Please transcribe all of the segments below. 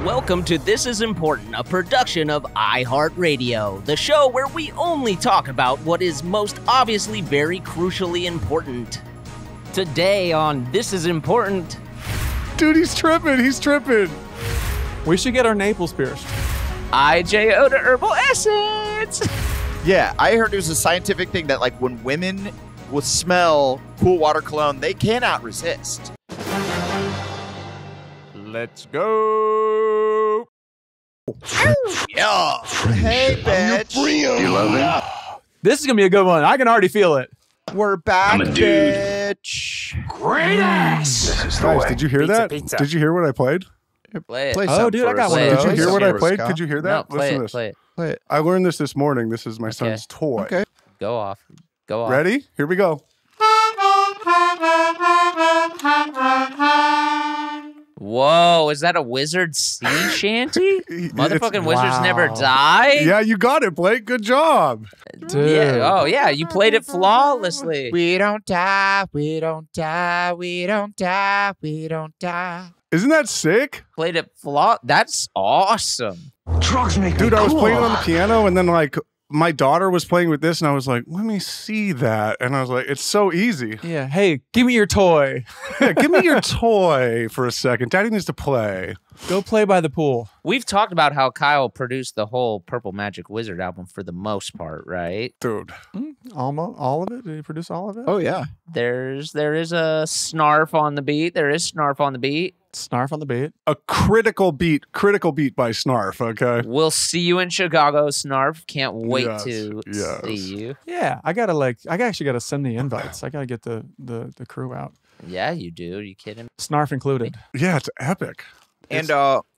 Welcome to This Is Important, a production of iHeartRadio, the show where we only talk about what is most obviously very crucially important. Today on This Is Important... Dude, he's tripping. We should get our Naples pierced. IJOda Herbal Essence! Yeah, I heard it was a scientific thing that, like, when women will smell cool water cologne, they cannot resist. Let's go. Yeah. Hey, bitch. You love it? This is going to be a good one. I can already feel it. We're back, I'm a dude. bitch. Great ass. This is the Guys, way. did you hear that? Did you hear what I played? Play it. Play Oh, something dude, I for got us. one of Did those. you hear what I played? Scott. Could you hear No, that? play Listen it, to this. play it. Play it. I learned this morning. This is my son's toy. Okay. Go off. Ready? Here we go. Whoa, is that a wizard sea shanty? Motherfucking wizards never die? Yeah, you got it, Blake. Good job. Dude. Yeah. Oh, yeah, you played it flawlessly. We don't die, we don't die, we don't die, we don't die. Isn't that sick? Played it That's awesome. Drugs make Dude, me I was cool. playing it on the piano, and then, like, my daughter was playing with this, and I was like, let me see that. And I was like, it's so easy. Yeah. Hey, give me your toy. Yeah, give me your toy for a second. Daddy needs to play. Go play by the pool. We've talked about how Kyle produced the whole Purple Magic Wizard album for the most part, right? Dude. Almost all of it. Did he produce all of it? Oh, yeah. There is a snarf on the beat. There is snarf on the beat. Snarf on the beat. A critical beat by Snarf, okay? We'll see you in Chicago, Snarf. Can't wait Yes, to yes. see you. Yeah, I actually gotta send the invites. I gotta get the crew out. Yeah, you do. You kidding? Snarf included. Yeah, it's epic. And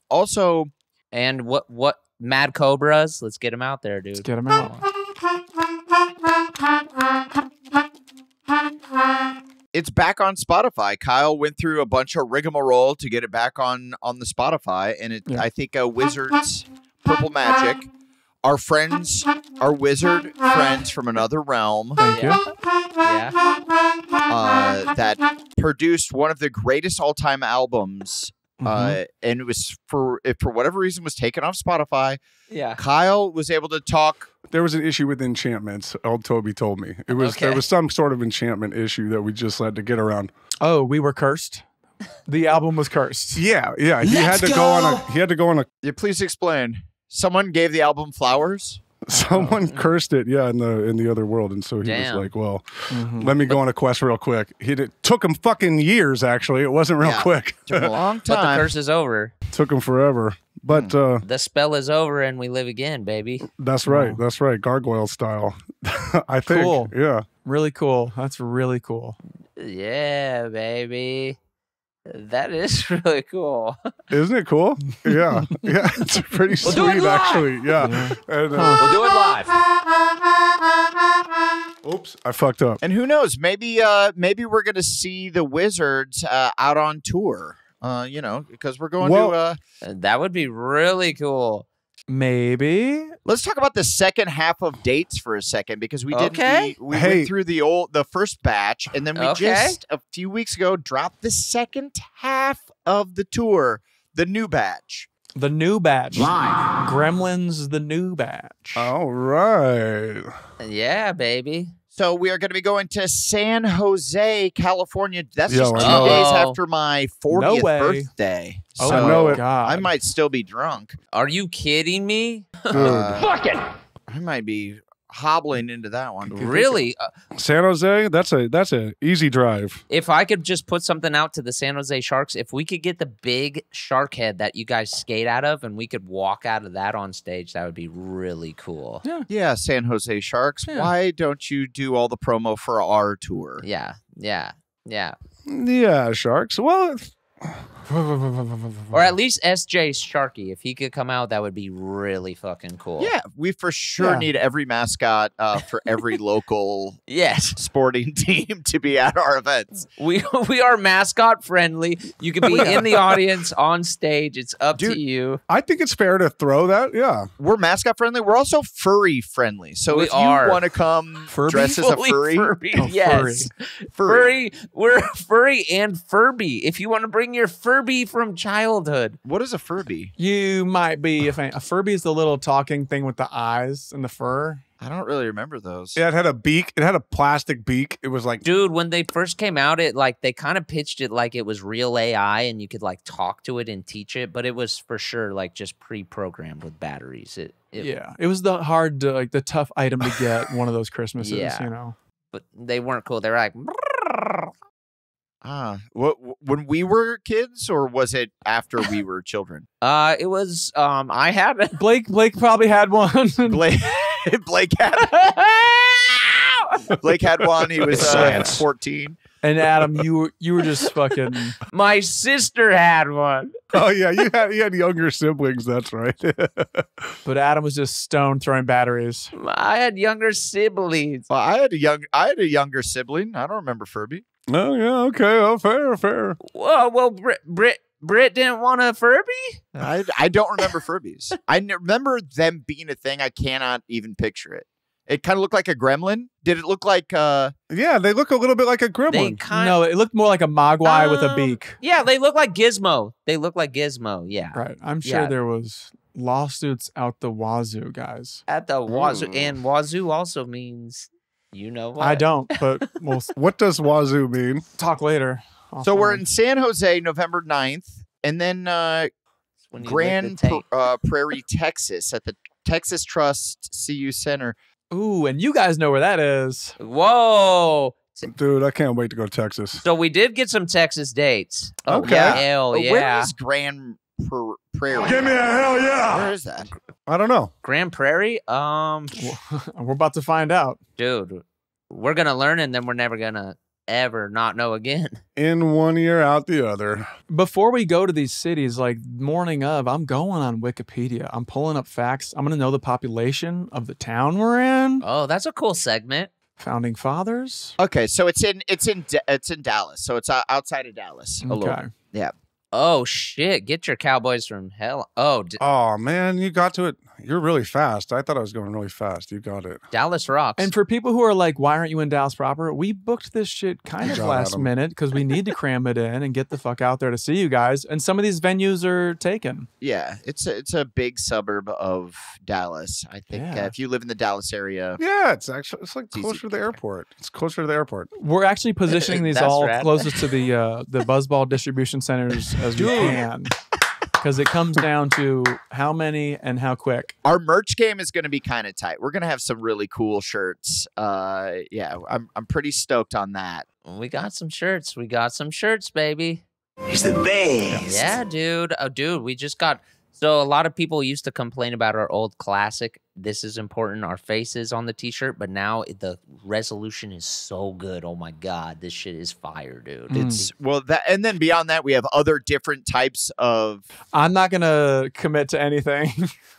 also, And what Mad Cobras? Let's get them out there, dude. Let's get them out. it's back on Spotify. Kyle went through a bunch of rigmarole to get it back on the Spotify. And I think Wizards, Purple Magic, our friends, our wizard friends from another realm. Thank you. Yeah. That produced one of the greatest all-time albums. And it was for whatever reason was taken off Spotify. Yeah. Kyle was able to talk. There was an issue with enchantments. Old Toby told me there was some sort of enchantment issue that we just had to get around. Oh, we were cursed. The album was cursed. Yeah. He had to go on a. Yeah, please explain. Someone gave the album flowers. Someone cursed it, in the other world, and so he was like, "Well, let me go on a quest real quick." It took him fucking years. Actually, it wasn't real quick. Took a long time. But the curse is over. Took him forever, but The spell is over and we live again, baby. that's right. That's right. Gargoyle style. I think. Cool. Yeah. Really cool. That's really cool. Yeah, baby. That is really cool. Isn't it cool? Yeah. Yeah. It's pretty do it sweet, live. actually. Yeah. And, We'll do it live. oops, I fucked up. And who knows? Maybe we're gonna see the Wizards out on tour. Because we're going to. That would be really cool. Maybe. Let's talk about the second half of dates for a second, because we did. Okay. We went through the first batch, and then we Okay. just a few weeks ago dropped the second half of the tour, the new batch. The new batch. Live. Gremlins, the new batch. All right. Yeah, baby. So we are going to be going to San Jose, California. That's Yo, just 2 I know. days after my 40th way. birthday. Oh, So I know it. God. I might still be drunk. Are you kidding me? Dude. Fuck it. I might be hobbling into that one. Really? San Jose, that's a easy drive. If I could just put something out to the San Jose Sharks, if we could get the big shark head that you guys skate out of and we could walk out of that on stage, that would be really cool. Yeah, San Jose Sharks. Yeah. Why don't you do all the promo for our tour? Yeah. Yeah, Sharks. Well, Or at least SJ Sharky. If he could come out, that would be really fucking cool. Yeah, we for sure need every mascot for every local Yes. sporting team to be at our events. We are mascot friendly. You can be in the audience, on stage. It's up to you. I think it's fair to throw that. Yeah. We're mascot friendly. We're also furry friendly. So We if are. you want to come Furby? dress as a Fully furry, yes. furry. We're furry and Furby. If you want to bring bring your Furby from childhood. What is a Furby? You might be a fan. A Furby is the little talking thing with the eyes and the fur. I don't really remember those. Yeah, it had a beak. It had a plastic beak. It was like, dude, when they first came out, they kind of pitched it like it was real AI and you could like talk to it and teach it, but it was for sure like just pre-programmed with batteries. It was the tough item to get one of those Christmases, you know. But they weren't cool. They were like, when we were kids, or was it after we were children? It was. I had Blake probably had one. Blake had one. He was 14. And Adam, you were just fucking. My sister had one. Oh yeah, you had younger siblings. That's right. But Adam was just stoned throwing batteries. I had younger siblings. Well, I had a younger sibling. I don't remember Furby. Oh yeah, okay. Oh, fair. Well, Britt didn't want a Furby? I don't remember Furbies. I remember them being a thing. I cannot even picture it. It kind of looked like a gremlin. Did it look like Yeah, they look a little bit like a gremlin. No, it looked more like a mogwai with a beak. Yeah, they look like Gizmo. Yeah. Right. I'm sure there was lawsuits out the wazoo, guys. At the wazoo. And wazoo also means, you know what? I don't, but we'll What does wazoo mean? talk later. So we're in San Jose, November 9th, and then Grand Prairie, Texas, at the Texas Trust CU Center. Ooh, and you guys know where that is. Whoa. Dude, I can't wait to go to Texas. So we did get some Texas dates. Okay. Yeah. Hell yeah. Where is Grand Prairie? Give me a hell yeah. Where is that? I don't know. Grand Prairie? We're about to find out. Dude, we're going to learn and then we're never going to ever not know again. In one ear, out the other. Before we go to these cities, like morning of, I'm going on Wikipedia. I'm pulling up facts. I'm going to know the population of the town we're in. Oh, that's a cool segment. Founding fathers. Okay, so it's in Dallas. So it's outside of Dallas. A little. Yeah. Oh shit! Get your Cowboys from hell. Oh. Oh man, you got to it. You're really fast. I thought I was going really fast. You got it. Dallas rocks. And for people who are like, why aren't you in Dallas proper? We booked this shit kind of last minute because we need to cram it in and get the fuck out there to see you guys. And some of these venues are taken. Yeah, it's a big suburb of Dallas. I think if you live in the Dallas area. Yeah, it's like closer to the airport. It's closer to the airport. We're actually positioning these all closest to the Buzzball distribution centers as we can. Because it comes down to how many and how quick. Our merch game is going to be kind of tight. We're going to have some really cool shirts. Yeah, I'm pretty stoked on that. We got some shirts. Baby. He's the best. Yeah, dude. Oh, dude, we just got... So a lot of people used to complain about our old classic, This Is Important, our faces on the t-shirt, but now the resolution is so good. Oh my God, this shit is fire, dude. It's and then beyond that, we have other different types of... I'm not going to commit to anything.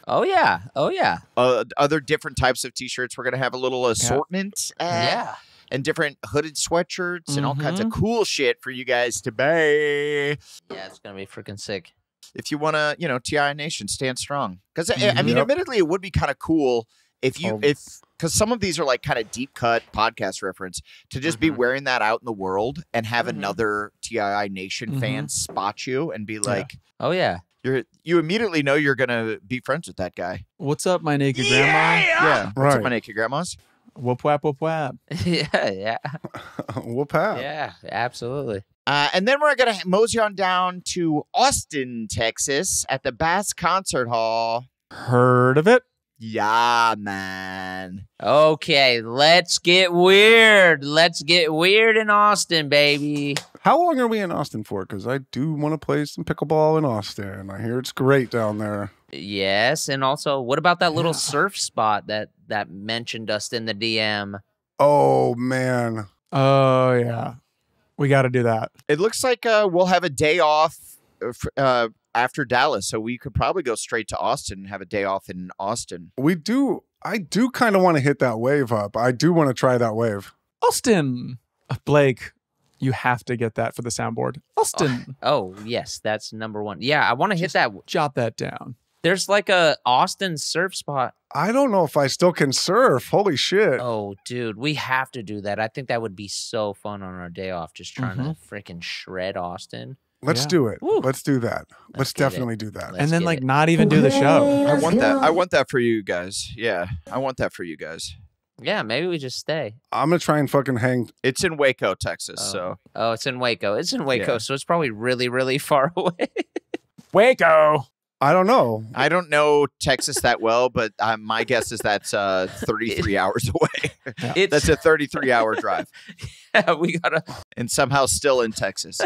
Oh yeah. Other different types of t-shirts. We're going to have a little assortment. Yeah. And different hooded sweatshirts and all kinds of cool shit for you guys to buy. Yeah, it's going to be freaking sick. If you want to, TI Nation, stand strong. Because, I mean, admittedly, it would be kind of cool because some of these are like kind of deep cut podcast reference to just be wearing that out in the world and have another TI Nation fan spot you and be like, oh, yeah. You immediately know you're going to be friends with that guy. What's up, my naked grandma? Yeah. What's up, my naked grandmas? Whoop whap, whoop whap. Yeah. Whoop whap. Yeah, absolutely. And then we're going to mosey on down to Austin, Texas at the Bass Concert Hall. Heard of it? Yeah, man. Okay, let's get weird. Let's get weird in Austin, baby. How long are we in Austin for? Because I do want to play some pickleball in Austin. I hear it's great down there. Yes, and also, what about that little surf spot that mentioned us in the DM? Oh, man. Oh, yeah. We got to do that. It looks like we'll have a day off after Dallas, so we could probably go straight to Austin and have a day off in Austin. I do kind of want to hit that wave up. I do want to try that wave. Austin. Blake, you have to get that for the soundboard. Austin. Oh, yes, that's number one. Yeah, I want to hit that. Jot that down. There's like a Austin surf spot. I don't know if I still can surf. Holy shit. Oh, dude, we have to do that. I think that would be so fun on our day off, just trying to freaking shred Austin. Let's do it. Woo. Let's do that. Let's definitely do that. And then like not even do the show. I want that. I want that for you guys. Yeah, I want that for you guys. Yeah, maybe we just stay. I'm gonna try and fucking hang. It's in Waco, Texas. It's in Waco. It's in Waco, so it's probably really, really far away. Waco. I don't know. I don't know Texas that well, but my guess is that's 33 hours away. Yeah. That's a 33-hour drive. Yeah, we gotta, and somehow still in Texas.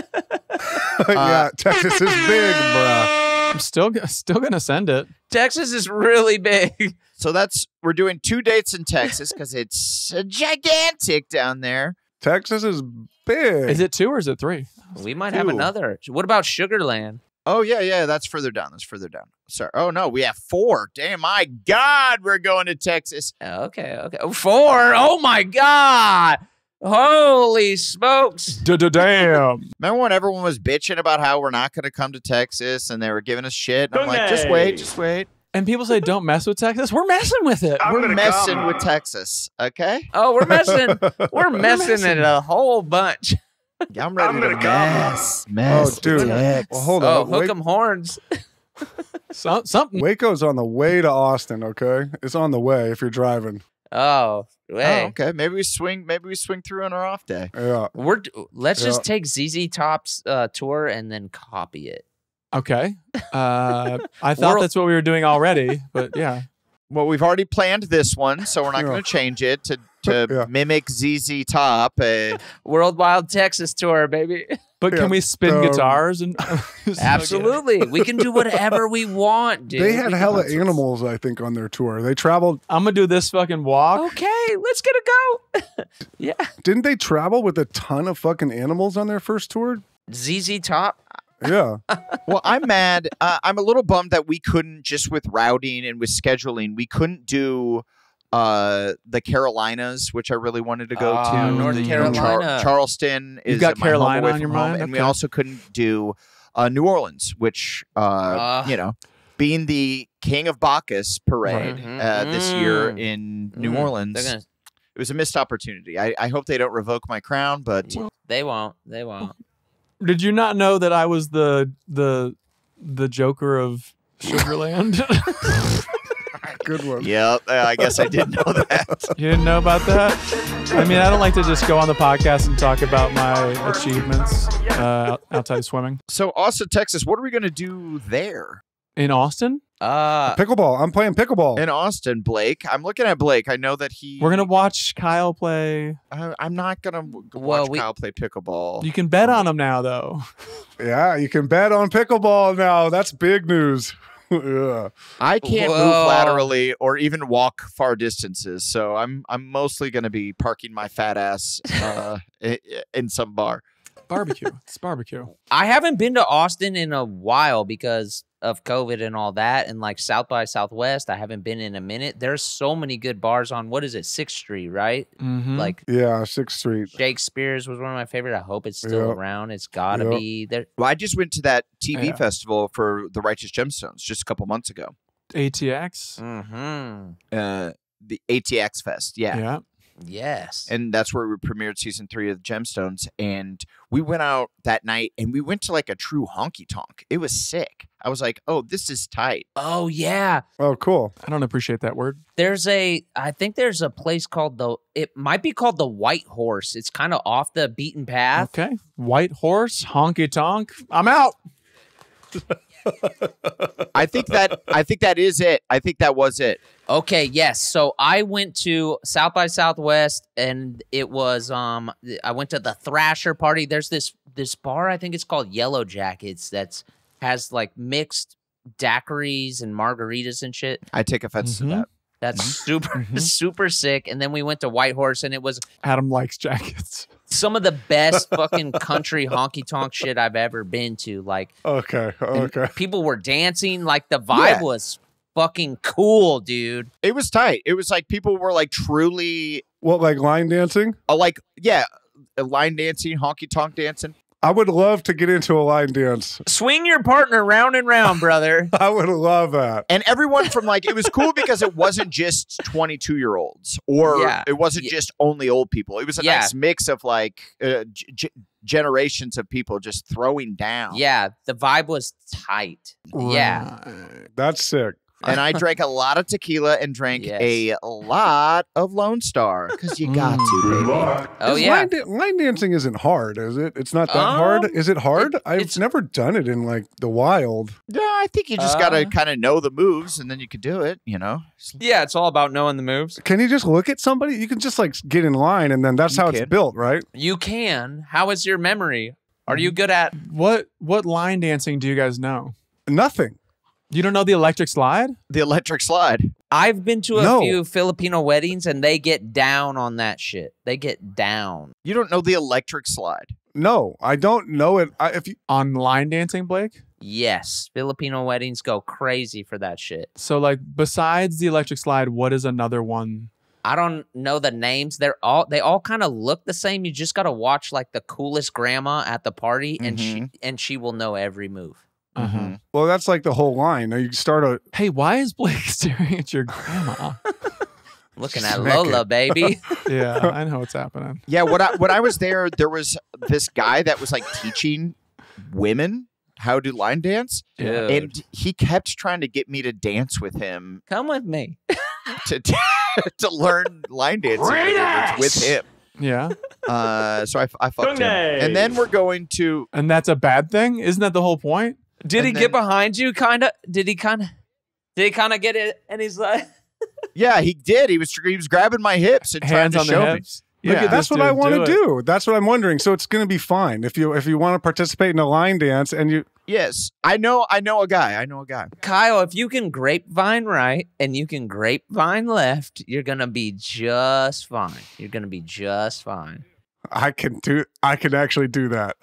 Yeah, Texas is big, bruh. I'm still gonna send it. Texas is really big. So we're doing 2 dates in Texas because it's gigantic down there. Texas is big. Is it 2 or is it 3? We might have another. What about Sugarland? Oh, yeah. That's further down. Sorry. Oh, no. We have 4. Damn, my God. We're going to Texas. Okay. 4? Oh, my God. Holy smokes. Damn. Remember when everyone was bitching about how we're not going to come to Texas and they were giving us shit? And I'm like, just wait. And people say, don't mess with Texas. We're messing with it. We're messing with Texas, okay? Oh, we're messing. We're messing it a whole bunch. Yeah, I'm ready to mess. Oh, dude. Well, hold on. Hook 'em horns. Something. Waco's on the way to Austin, okay? It's on the way if you're driving. Oh, hey. Okay. Maybe we swing through on our off day. Yeah. Let's just take ZZ Top's tour and then copy it. Okay. I thought that's what we were doing already, but yeah. Well, we've already planned this one, so we're not going to change it to mimic ZZ Top. World Wild Texas tour, baby. But can we spin guitars? And absolutely. We can do whatever we want, dude. They had hella animals, I think, on their tour. They traveled. I'm going to do this fucking walk. Okay, let's get a go. Yeah. Didn't they travel with a ton of fucking animals on their first tour? ZZ Top? Yeah. Well, I'm mad. I'm a little bummed that we couldn't, just with routing and with scheduling, we couldn't do the Carolinas, which I really wanted to go to. North Carolina. Charleston is You've got Carolina on your mind? And we also couldn't do New Orleans, which, being the King of Bacchus parade this year in New Orleans, it was a missed opportunity. I hope they don't revoke my crown, but... They won't. Did you not know that I was the Joker of Sugarland? Good one. Yep, I guess I didn't know that. You didn't know about that? I mean, I don't like to just go on the podcast and talk about my achievements outside swimming. So, Austin, Texas, what are we going to do there? In Austin? Pickleball. I'm playing pickleball. In Austin, Blake. I'm looking at Blake. I know that We're going to watch Kyle play. I'm not going to watch Kyle play pickleball. You can bet on him now, though. Yeah, you can bet on pickleball now. That's big news. Yeah. I can't move laterally or even walk far distances, so I'm mostly going to be parking my fat ass in some bar. Barbecue. It's barbecue. I haven't been to Austin in a while because of COVID and all that, and like South by Southwest, I haven't been in a minute. There's so many good bars on, what is it, 6th Street, right? Mm-hmm. Like, yeah, 6th Street. Shakespeare's was one of my favorite. I hope it's still around. It's gotta be there. Well, I just went to that TV festival for the Righteous Gemstones just a couple months ago. ATX? Mm-hmm. The ATX Fest, Yeah. Yes. And that's where we premiered season 3 of Gemstones. And we went out that night and we went to like a true honky tonk. It was sick. I was like, oh, this is tight. Oh, yeah. Oh, cool. I don't appreciate that word. I think there's a place called it might be called the White Horse. It's kind of off the beaten path. Okay. White Horse, honky tonk. I'm out. I think that is it. I think that was it. Okay, yes. So I went to South by Southwest, and it was I went to the Thrasher party. There's this bar, I think it's called Yellow Jackets, has like mixed daiquiris and margaritas and shit. I take offense to that. That's super sick. And then we went to White Horse, and it was Adam likes jackets. Some of the best fucking country honky tonk shit I've ever been to. Like, okay. People were dancing. Like, the vibe was fucking cool, dude. It was tight. It was like people were like truly. What, like line dancing? Line dancing, honky tonk dancing. I would love to get into a line dance. Swing your partner round and round, brother. I would love that. And everyone from it was cool because it wasn't just 22-year-olds or it wasn't just only old people. It was a nice mix of generations of people just throwing down. Yeah, the vibe was tight. Yeah. That's sick. And I drank a lot of tequila and drank a lot of Lone Star because you got to, baby. Oh, yeah. Line dancing isn't hard, is it? It's not that hard. Is it hard? I've never done it in like the wild. Yeah, I think you just got to kind of know the moves and then you can do it, you know? Yeah, it's all about knowing the moves. Can you just look at somebody? You can just like get in line and then that's how it's built, right? You can. How is your memory? Are you good at... What line dancing do you guys know? Nothing. You don't know the electric slide? The electric slide. I've been to a few Filipino weddings and they get down on that shit. They get down. You don't know the electric slide? No, I don't know it. On line dancing, Blake? Yes. Filipino weddings go crazy for that shit. So like besides the electric slide, what is another one? I don't know the names. They all kind of look the same. You just got to watch like the coolest grandma at the party and she will know every move. Mm-hmm. Well, that's like the whole line. You start a... Hey, why is Blake staring at your grandma? Looking at Lola, baby. Yeah, I know what's happening. Yeah, when I was there was this guy that was like teaching women how to line dance. Dude. And he kept trying to get me to dance with him. Come with me. to learn line dancing with him. Yeah. So I fucked him. And then we're going to... And that's a bad thing? Isn't that the whole point? Did he get behind you, kind of? Did he kind of get it? And he's like... Yeah, he did. He was grabbing my hips and hands trying to show me. Yeah, that's what I want to do. That's what I'm wondering. So it's going to be fine if you want to participate in a line dance and you... Yes, I know a guy. Kyle, if you can grapevine right and you can grapevine left, you're going to be just fine. You're going to be just fine. I can actually do that.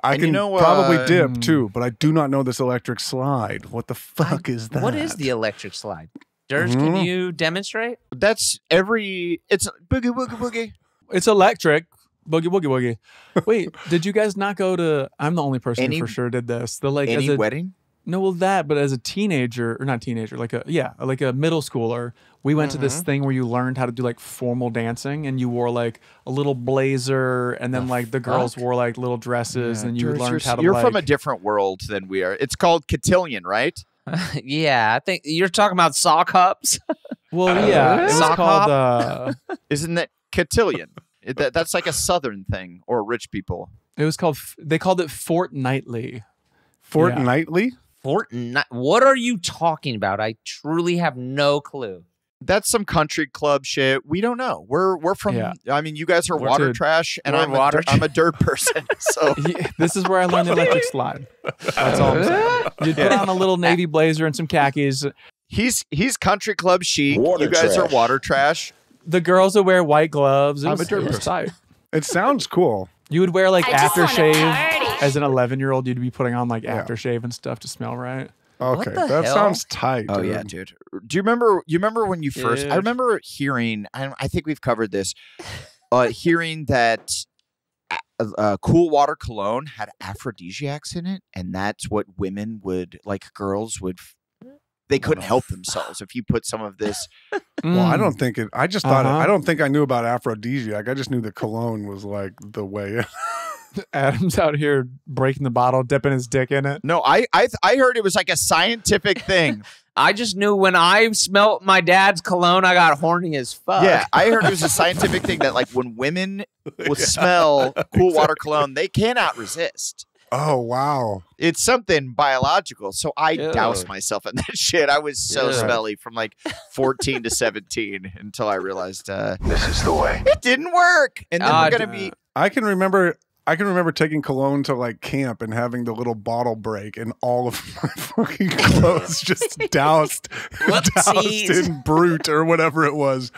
I and can you probably dip too, but I do not know this electric slide. What the fuck is that? What is the electric slide? Durs, can you demonstrate? It's boogie woogie boogie. It's electric. Boogie woogie woogie. Wait, did you guys not go to... I'm the only person who for sure did this. Any wedding? No, well, but as a teenager, or not teenager, like a middle schooler, we went to this thing where you learned how to do like formal dancing, and you wore like a little blazer, and then like the girls wore like little dresses, and you learned how to. You're from a different world than we are. It's called cotillion, right? Yeah, I think you're talking about sock hops. Well, yeah, it's called. Isn't that cotillion? That's like a southern thing or rich people. It was called. They called it fortnightly. Fortnightly? What are you talking about? I truly have no clue. That's some country club shit. We don't know. We're from. Yeah. I mean, you guys are water trash, and I'm a dirt person. So this is where I learned the electric slide. That's all I'm saying. You put on a little navy blazer and some khakis. He's country club chic. You guys are water trash. The girls will wear white gloves. I'm a dirt person. It sounds cool. You would wear like aftershave. As an 11-year-old, you'd be putting on like aftershave and stuff to smell right. Okay, that sounds tight. Oh yeah, dude. Do you remember when you first? I remember hearing. I think we've covered this. Hearing that cool water cologne had aphrodisiacs in it, and that's what women would like. Girls would. They couldn't help themselves if you put some of this. Well, I don't think it. I just thought. I don't think I knew about aphrodisiac. I just knew the cologne was like the way. Adam's out here breaking the bottle, dipping his dick in it. No, I heard it was like a scientific thing. I just knew when I smelled my dad's cologne, I got horny as fuck. Yeah, I heard it was a scientific thing that like when women will smell cool water cologne, they cannot resist. Oh, wow. It's something biological. So I doused myself in that shit. I was so smelly from like 14 to 17 until I realized this is the way. It didn't work. And then we're going to be... I can remember taking cologne to like camp and having the little bottle break and all of my fucking clothes just doused in Brute or whatever it was.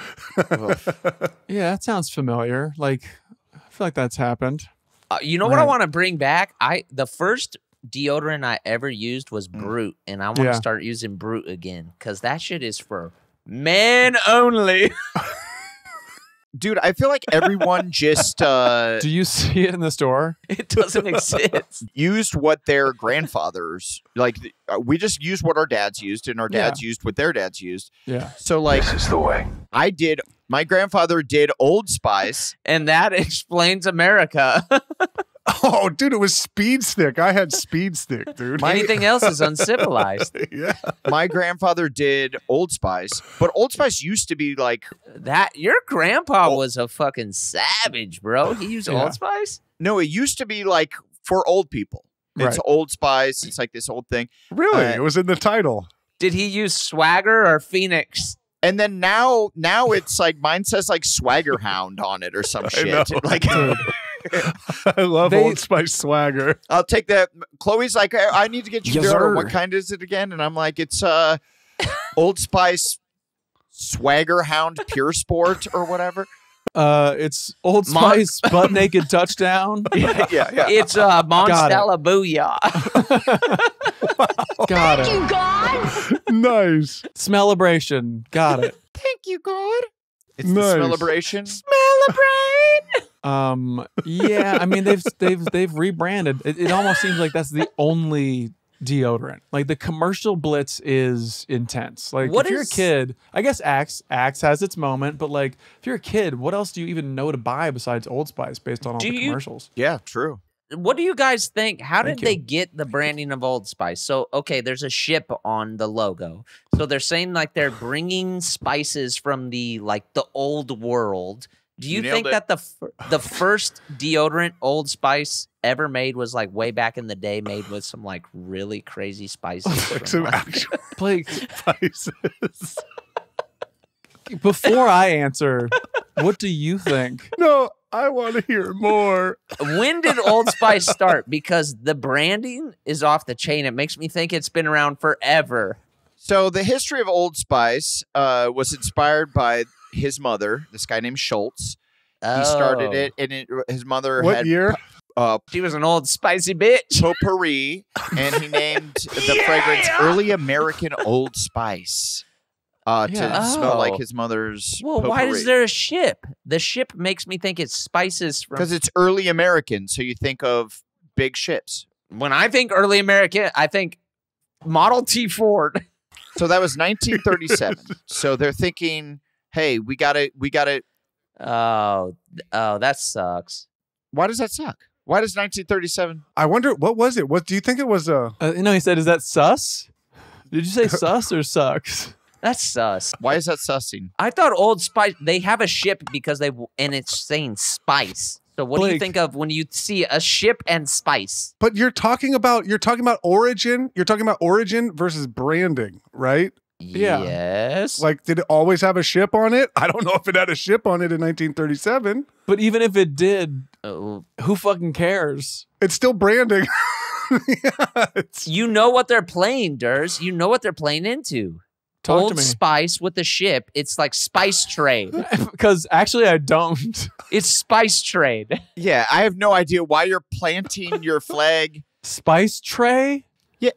Yeah, that sounds familiar. Like, I feel like that's happened. You know what I want to bring back? The first deodorant I ever used was Brute, and I want to start using Brute again because that shit is for men only. Dude, I feel like everyone just Do you see it in the store? It doesn't exist. used what their grandfathers, like, we just used what our dads used, and our dads used what their dads used. Yeah. So, like, This is the way. my grandfather did Old Spice. And that explains America. Oh, dude, it was Speed Stick. I had Speed Stick, dude. Anything else is uncivilized. Yeah. My grandfather did Old Spice, but Old Spice used to be like, That your grandpa was a fucking savage, bro. He used Old Spice. no, it used to be like for old people. It's Right. Old Spice. It's like this old thing. Really? It was in the title. Did he use Swagger or Phoenix? And then now it's like mine says like Swagger Hound on it or some I shit. know. Like, I love They- Old Spice swagger. I'll take that. Chloe's like, I need to get you Yes, deodorant. sir. What kind is it again? And I'm like, it's Old Spice Swagger Hound Pure Sport or whatever. It's Old Spice butt naked touchdown. Yeah. It's Monstella Booyah. Got it. You God! Nice. Smellabration. Got it. Thank you, God. It's Nice. the celebration. Yeah, I mean they've rebranded. It almost seems like that's the only deodorant. Like the commercial blitz is intense. Like What if you're a is- kid, I guess Axe has its moment, but like if you're a kid, what else do you even know to buy besides Old Spice based on all Do the you- commercials? Yeah, true. What do you guys think? How did Thank you. they get the branding of Old Spice? So, okay, there's a ship on the logo. So they're saying like they're bringing spices from the old world. Do you You think nailed that the first deodorant Old Spice ever made was like way back in the day, made with some like really crazy spices? Like from, some like- actual Blake, spices. before I answer, what do you think? No, I want to hear more. When did Old Spice start? Because the branding is off the chain. It makes me think it's been around forever. So the history of Old Spice was inspired by his mother, this guy named Schultz. He started it, and his mother What had year? She was an old spicy bitch. potpourri, and he named the fragrance Early American Old Spice to Yeah. smell like Oh. his mother's Well, why potpourri. is there a ship? The ship makes me think it's spices from. Because it's early American, so you think of big ships. When I think early American, I think Model T Ford. So that was 1937. So they're thinking, hey, we gotta. Oh, that sucks. Why does that suck? Why does 1937? I wonder, what was it? What do you think it was? He said, "Is that sus?" Did you say sus or sucks? That's sus. Why is that sussing? I thought Old Spice. They have a ship because and it's saying spice. So what do you Blake. think of when you see a ship and spice? But you're talking about origin. You're talking about origin versus branding, right? Yeah. Yes. Like, did it always have a ship on it? I don't know if it had a ship on it in 1937. But even if it did, Oh. who fucking cares? It's still branding. Yeah, You know what they're playing, Durs. You know what they're playing into. Talk Old to me. Spice with the ship. It's like spice trade. Because actually, I don't. It's spice trade. Yeah, I have no idea why you're planting your flag. Spice tray?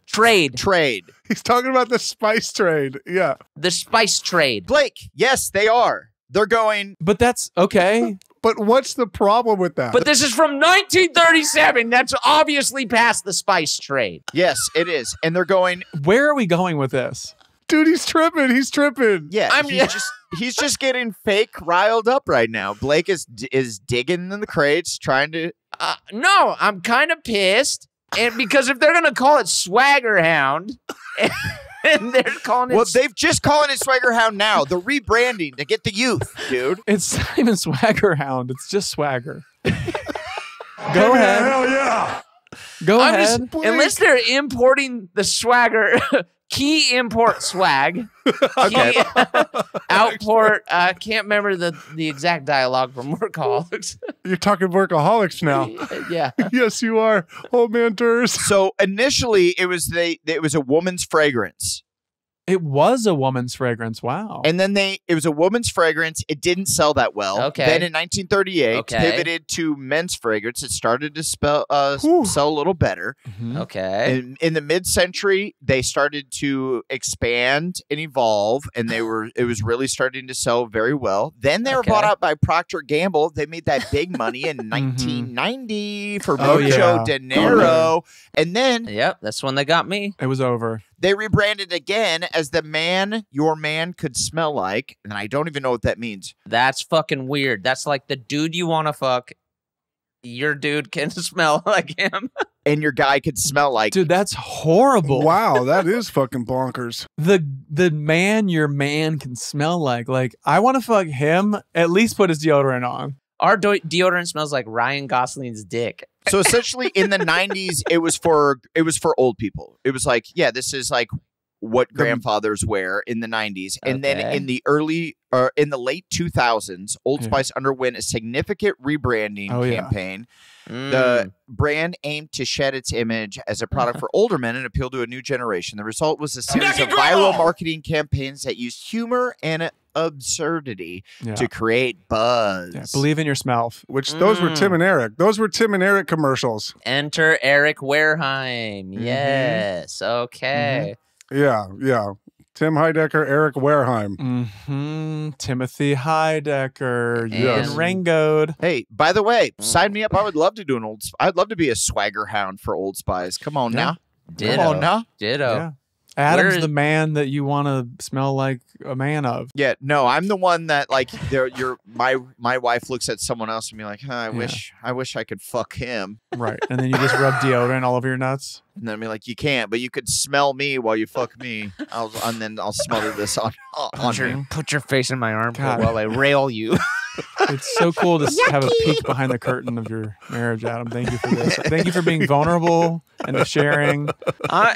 Trade. Trade. He's talking about the spice trade. Yeah. The spice trade. Blake, yes, they are. They're going, But that's okay. But what's the problem with that? But this is from 1937. That's obviously past the spice trade. yes, it is. And they're going, Where are we going with this? dude, he's tripping. He's tripping. yeah, I'm- he's just getting fake riled up right now. Blake is digging in the crates, trying to. No, I'm kind of pissed. And because if they're going to call it Swagger Hound, and they're calling it. Well, they've just calling it Swagger Hound now. They're rebranding to get the youth, dude. It's not even Swagger Hound. It's just Swagger. Go ahead. Hell yeah. Go I'm ahead. just, unless they're importing the Swagger, key import swag. Okay. Key outport. I can't remember the exact dialogue from Workaholics. You're talking Workaholics now. Yeah. Yes, you are. Old man Durs. So initially, it was a woman's fragrance. It was a woman's fragrance. Wow. And then it was a woman's fragrance. It didn't sell that well. Okay. Then in 1938, pivoted to men's fragrance. It started to sell a little better. Mm-hmm. Okay. In the mid-century, they started to expand and evolve, and it was really starting to sell very well. Then they were bought out by Procter & Gamble. They made that big money in 1990 for Mucho Dinero. And then... Yep, that's when they got me. It was over. They rebranded again as the man your man could smell like, and I don't even know what that means. That's fucking weird. That's like the dude you want to fuck. Your dude can smell like him. And your guy could smell like... Dude, that's horrible. Wow, that is fucking bonkers. The man your man can smell like. Like, I want to fuck him, at least put his deodorant on. Our deodorant smells like Ryan Gosling's dick. So essentially in the 90s, it was for old people. It was like, yeah, this is like what grandfathers wear in the 90s. And then in the late 2000s, Old Spice underwent a significant rebranding campaign. The brand aimed to shed its image as a product for older men and appeal to a new generation. The result was a series of viral marketing campaigns that used humor and absurdity to create buzz. Yeah, believe in your smell. Which those were Tim and Eric. Those were Tim and Eric commercials. Enter Eric Wareheim. Yes. Okay. Yeah. Tim Heidecker, Eric Wareheim. Timothy Heidecker. Yes. Rangoed. Hey, by the way, sign me up. I would love to do I'd love to be a swagger hound for Old Spice. Come on now. Ditto. Come on now. Ditto. Yeah. Adam's the man that you want to smell like a man of. Yeah, no, I'm the one that like my wife looks at someone else and be like, I wish I could fuck him. Right. And then you just rub deodorant all over your nuts. And then be like, you can't, but you could smell me while you fuck me. And then I'll smother this on you. Put your face in my armpit while I rail you. It's so cool to have a peek behind the curtain of your marriage, Adam. Thank you for this. Thank you for being vulnerable and sharing.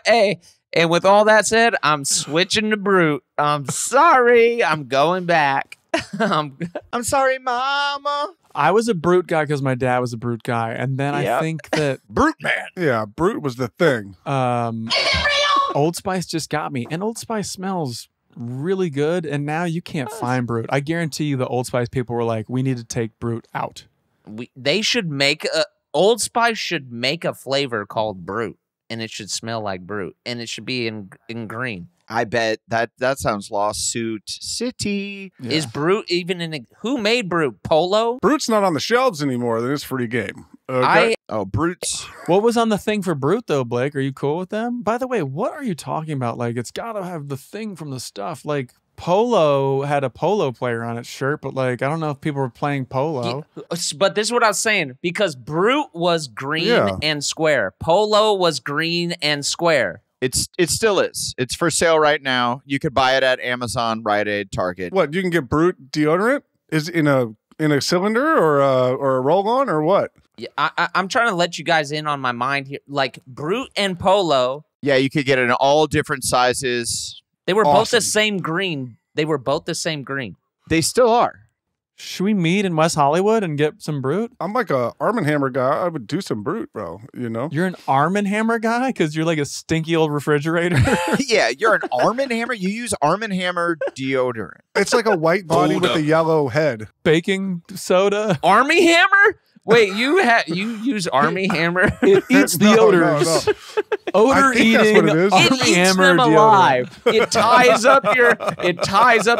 Hey. And with all that said, I'm switching to Brute. I'm sorry. I'm going back. I'm sorry, Mama. I was a Brute guy because my dad was a Brute guy. And then I think that... Brute man. Yeah, Brute was the thing. Old Spice just got me. And Old Spice smells really good. And now you can't find Brute. I guarantee you the Old Spice people were like, we need to take Brute out. They should make Old Spice should make a flavor called Brute. And it should smell like Brute, and it should be in green. I bet that sounds lawsuit city. Yeah. Is Brute even in? Who made Brute? Polo? Brute's not on the shelves anymore. Then it's free game. Okay. Brute's. What was on the thing for Brute though, Blake? Are you cool with them? By the way, what are you talking about? Like, it's got to have the thing from the stuff. Like, Polo had a polo player on its shirt, but like, I don't know if people were playing polo. But this is what I was saying, because Brute was green and square. Polo was green and square. It still is. It's for sale right now. You could buy it at Amazon, Rite Aid, Target. What, you can get Brute deodorant? Is in a cylinder or a roll-on or what? Yeah, I'm trying to let you guys in on my mind here. Like Brute and Polo. Yeah, you could get it in all different sizes. They were both the same green. They were both the same green. They still are. Should we meet in West Hollywood and get some Brute? I'm like a Arm & Hammer guy. I would do some Brute, bro. You know? You're an Arm & Hammer guy? Because you're like a stinky old refrigerator? Yeah, you're an Arm & Hammer? You use Arm & Hammer deodorant. It's like a white body with a yellow head. Baking soda? Army Hammer? Wait, you use Army Hammer? It eats the odors. No. Odor eating Army Hammer them alive. It ties up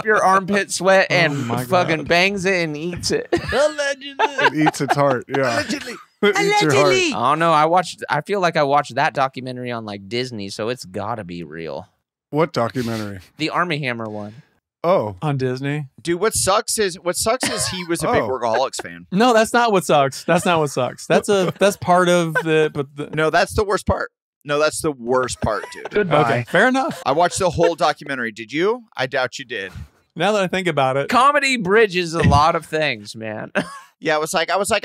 your armpit sweat and fucking bangs it and eats it. Allegedly. It eats its heart. Yeah. Allegedly. It eats your heart. I don't know. I feel like I watched that documentary on like Disney, so it's gotta be real. What documentary? The Army Hammer one. Oh, on Disney. Dude, what sucks is he was a big Workaholics fan. No, that's not what sucks. That's not what sucks. That's part of the. No, that's the worst part. No, that's the worst part, dude. Goodbye. Okay, fair enough. I watched the whole documentary. Did you? I doubt you did. Now that I think about it, comedy bridges a lot of things, man. Yeah, I was sick. I was like,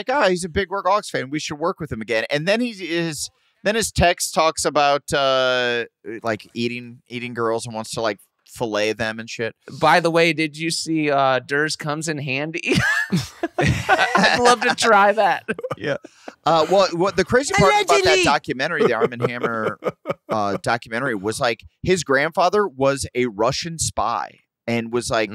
oh, he's a big Workaholics fan. We should work with him again. And then Then his text talks about like eating girls and wants to like fillet them and shit. By the way, did you see Durs comes in handy? I'd love to try that. Yeah. Well, what the crazy part about that documentary, the Arm & Hammer documentary, was like his grandfather was a Russian spy and was like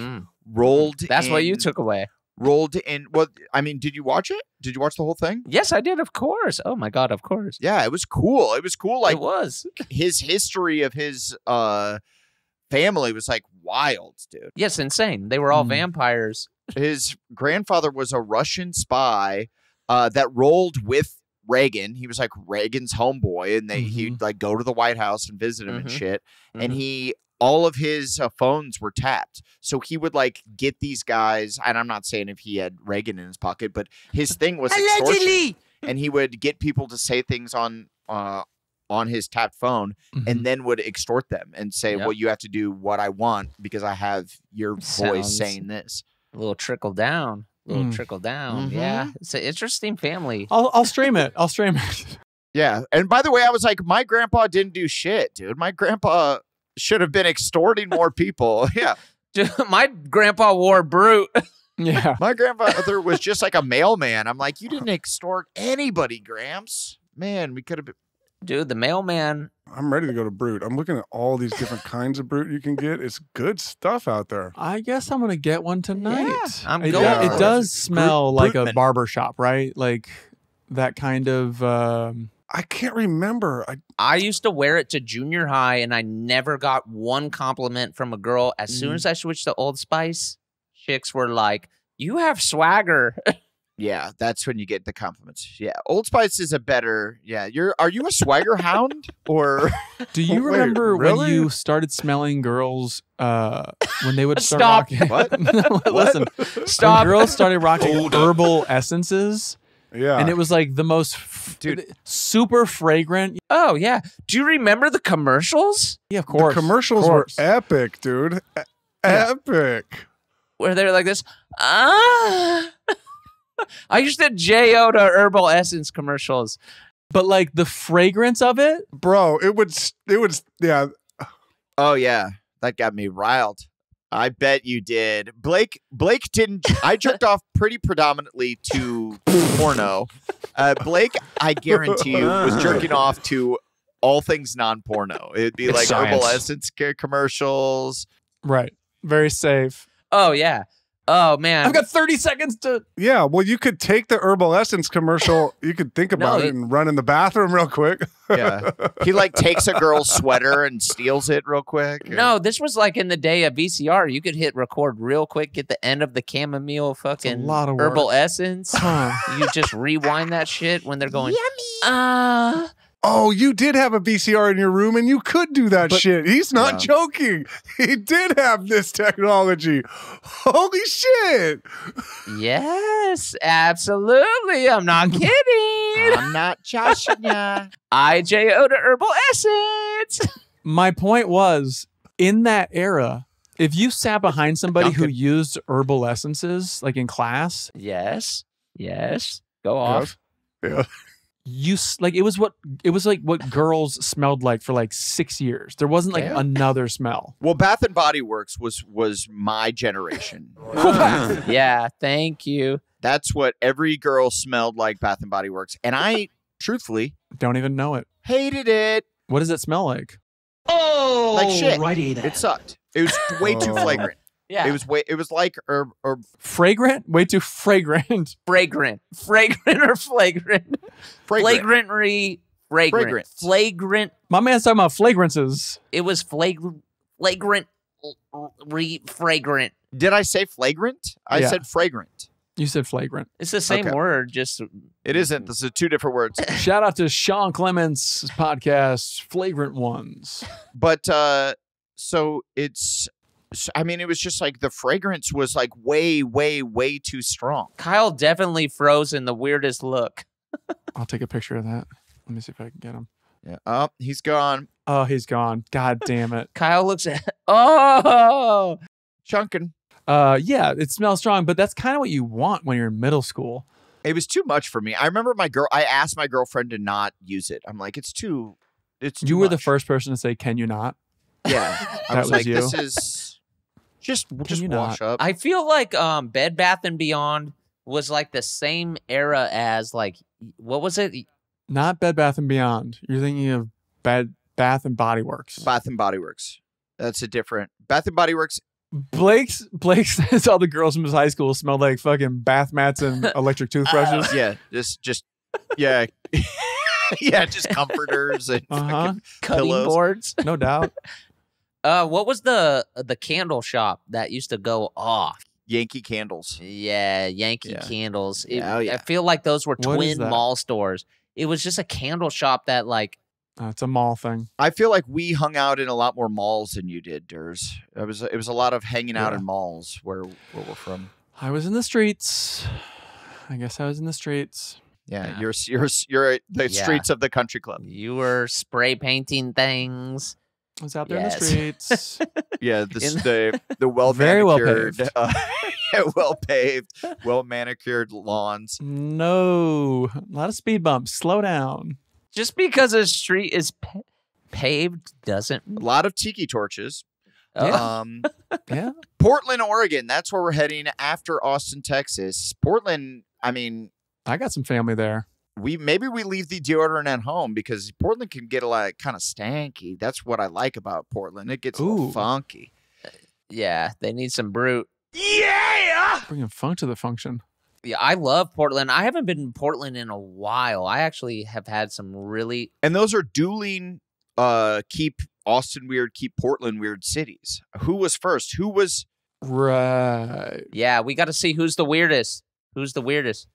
rolled. That's what you took away. Rolled in. Well, I mean, did you watch it? Did you watch the whole thing? Yes, I did. Of course. Oh my God, of course. Yeah, it was cool. It was cool. Like it was. His history of his family was like wild, dude. Yes, insane. They were all vampires. His grandfather was a Russian spy that rolled with Reagan. He was like Reagan's homeboy, and he'd like go to the White House and visit him and shit. And all of his phones were tapped. So he would like get these guys, and I'm not saying if he had Reagan in his pocket, but his thing was extortion. And he would get people to say things on his tapped phone and then would extort them and say, well, you have to do what I want because I have your voice saying this. A little trickle down. Trickle down. Yeah. It's an interesting family. I'll stream it. I'll stream it. Yeah. And by the way, I was like, my grandpa didn't do shit, dude. My grandpa should have been extorting more people. Yeah. My grandpa wore brute. Yeah. My grandfather was just like a mailman. I'm like, you didn't extort anybody, Gramps. Man, we could have been. Dude, the mailman. I'm ready to go to Brute. I'm looking at all these different kinds of Brute you can get. It's good stuff out there. I guess I'm going to get one tonight. Yeah, it does smell like a barber shop, right? Like that kind of... I can't remember. I used to wear it to junior high, and I never got one compliment from a girl. As soon as I switched to Old Spice, chicks were like, you have swagger. Yeah, that's when you get the compliments. Yeah, Old Spice is a better. Yeah, are you a swagger hound or? Do you remember when you started smelling girls when they would start rocking? What? Listen, stop. When girls started rocking herbal essences. Yeah, and it was like the most super fragrant. Oh yeah, do you remember the commercials? Yeah, of course. The commercials were epic, dude. Epic. Where they're like this. I used to J.O. herbal essence commercials, but like the fragrance of it, bro. It was yeah. Oh yeah, that got me riled. I bet you did. Blake didn't. I jerked off pretty predominantly to porno. Blake, I guarantee you, was jerking off to all things non-porno. It'd be like herbal essence commercials. Right. Very safe. Oh, yeah. Oh, man. I've got 30 seconds to... Yeah, well, you could take the herbal essence commercial. You could think about it and run in the bathroom real quick. Yeah. He like takes a girl's sweater and steals it real quick. No, this was like in the day of VCR. You could hit record real quick, get the end of the chamomile fucking herbal essence. You just rewind that shit when they're going, yummy. Oh, you did have a VCR in your room and you could do that shit. He's not joking. He did have this technology. Holy shit. Yes, absolutely. I'm not kidding. I'm not joshing ya. IJO to herbal essence. My point was, in that era, if you sat behind somebody who used herbal essences, like in class. Yes. Go off. Yeah. It was like what girls smelled like for like 6 years. There wasn't like another smell. Well, Bath and Body Works was my generation. Yeah, thank you. That's what every girl smelled like, Bath and Body Works, and I truthfully don't even know it. Hated it. What does it smell like? Oh, like shit. It sucked. It was way too flagrant. Yeah. It was like fragrant? Way too fragrant. Fragrant or flagrant? Flagrant. Flagrant. My man's talking about flagrances. It was flagrant. Fragrant. Did I say flagrant? I said fragrant. You said flagrant. It's the same word, just... It isn't. This is two different words. Shout out to Sean Clements' podcast, Flagrant Ones. But, so it's... I mean, it was just like the fragrance was like way, way, way too strong. Kyle definitely froze in the weirdest look. I'll take a picture of that. Let me see if I can get him. Yeah. Oh, he's gone. Oh, he's gone. God damn it. Kyle looks at... Oh! Chunkin'. Yeah, it smells strong, but that's kind of what you want when you're in middle school. It was too much for me. I remember I asked my girlfriend to not use it. I'm like, it's too You were much. the first person to say, can you not? Yeah, I That was was like, you? this is just you wash up. I feel like Bed Bath and Beyond was like the same era as like what was it? Not Bed Bath and Beyond. You're thinking of Bath and Body Works. Bath and Body Works. That's a different Bath and Body Works. Blake says all the girls from his high school smelled like fucking bath mats and electric toothbrushes. Yeah, just yeah, yeah, just comforters and fucking Cutting pillows. boards. No doubt. What was the candle shop that used to go off? Yankee Candles. Yeah, Yankee Yeah. Candles. Oh, yeah. I feel like those were What is twin that? mall stores. It was just a candle shop that like It's a mall thing. I feel like we hung out in a lot more malls than you did, Durs. It was a lot of hanging out Yeah. in malls where we're from. I was in the streets. I guess I was in the streets. Yeah, Yeah. you're at the Yeah. streets of the country club. you were spray painting things. I was out there Yes. in the streets. Yeah, In- the well Very well manicured, paved. yeah, well paved, well manicured lawns. No, a lot of speed bumps. Slow down. Just because a street is paved doesn't. A lot of tiki torches. Oh, Yeah. Portland, Oregon. That's where we're heading after Austin, Texas. Portland. I mean, I got some family there. maybe we leave the deodorant at home because Portland can get a lot kind of stanky. That's what I like about Portland. It gets a little Ooh. funky. yeah, they need some brute. Bringing funk to the function. Yeah, I love Portland. I haven't been in Portland in a while. I actually have had some really. And those are dueling. Keep Austin weird, keep Portland weird cities. Who was first? Who was Right. Yeah, we got to see who's the weirdest. Who's the weirdest?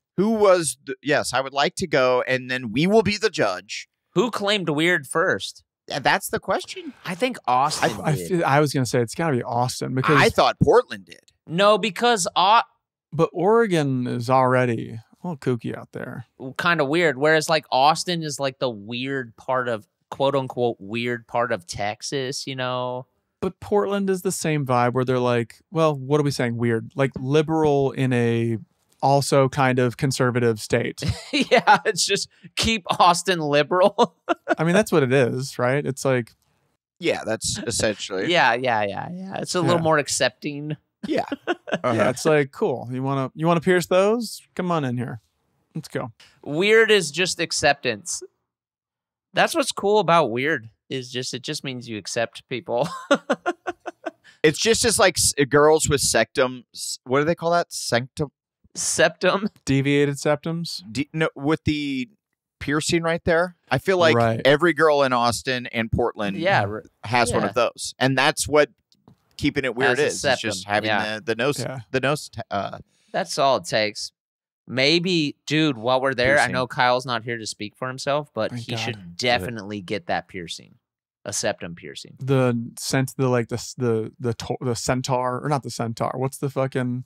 yes, I would like to go, and then we will be the judge. Who claimed weird first? That's the question. I think Austin did. I was going to say it's got to be Austin because, I thought Portland did. No, because but Oregon is already a little kooky out there. kind of weird. Whereas like Austin is like the weird part of quote unquote weird part of Texas, you know? But Portland is the same vibe where they're like, well, what are we saying? Weird, like liberal in a also kind of conservative state. Yeah, it's just keep Austin liberal. I mean, that's what it is, right? It's like, Yeah, that's essentially. yeah. It's a little Yeah. more accepting. Yeah. yeah, it's like cool. You want to pierce those? Come on in here. Let's go. Weird is just acceptance. That's what's cool about weird is just it just means you accept people. It's just as like girls with sectum. What do they call that? Sanctum? Septum. Deviated septums. No, with the piercing right there. I feel like Right. every girl in Austin and Portland Yeah. has one yeah. of those. And that's what keeping it weird Has a is. It's just septum, having yeah. the nose. Yeah. The nose. That's all it takes. Maybe, dude, while we're there, Piercing. I know Kyle's not here to speak for himself, but Thank he God. should definitely get that piercing. A septum piercing. The centaur, or not the centaur. What's the fucking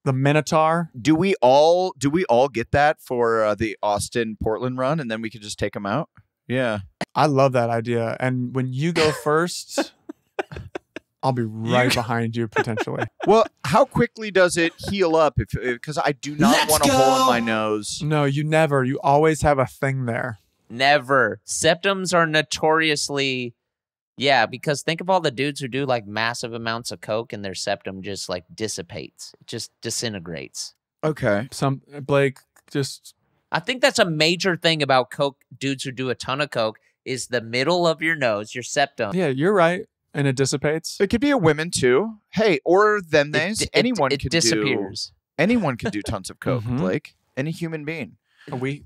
the minotaur? Do we all get that for the Austin Portland run, and then we can just take them out? Yeah. I love that idea. And when you go first, I'll be right behind you potentially. Well, how quickly does it heal up? Because I do not want a hole in my nose. No, you never. You always have a thing there. Never. Septums are notoriously, yeah, because think of all the dudes who do like massive amounts of coke and their septum just like dissipates. It just disintegrates. Okay. Some Blake just I think that's a major thing about coke dudes who do a ton of coke is the middle of your nose, your septum. yeah, you're right. And it dissipates. It could be a women too. Hey, or them It days. di- it- Anyone it can disappears. do. Anyone can do tons of coke, Mhm. Blake. Any human being. We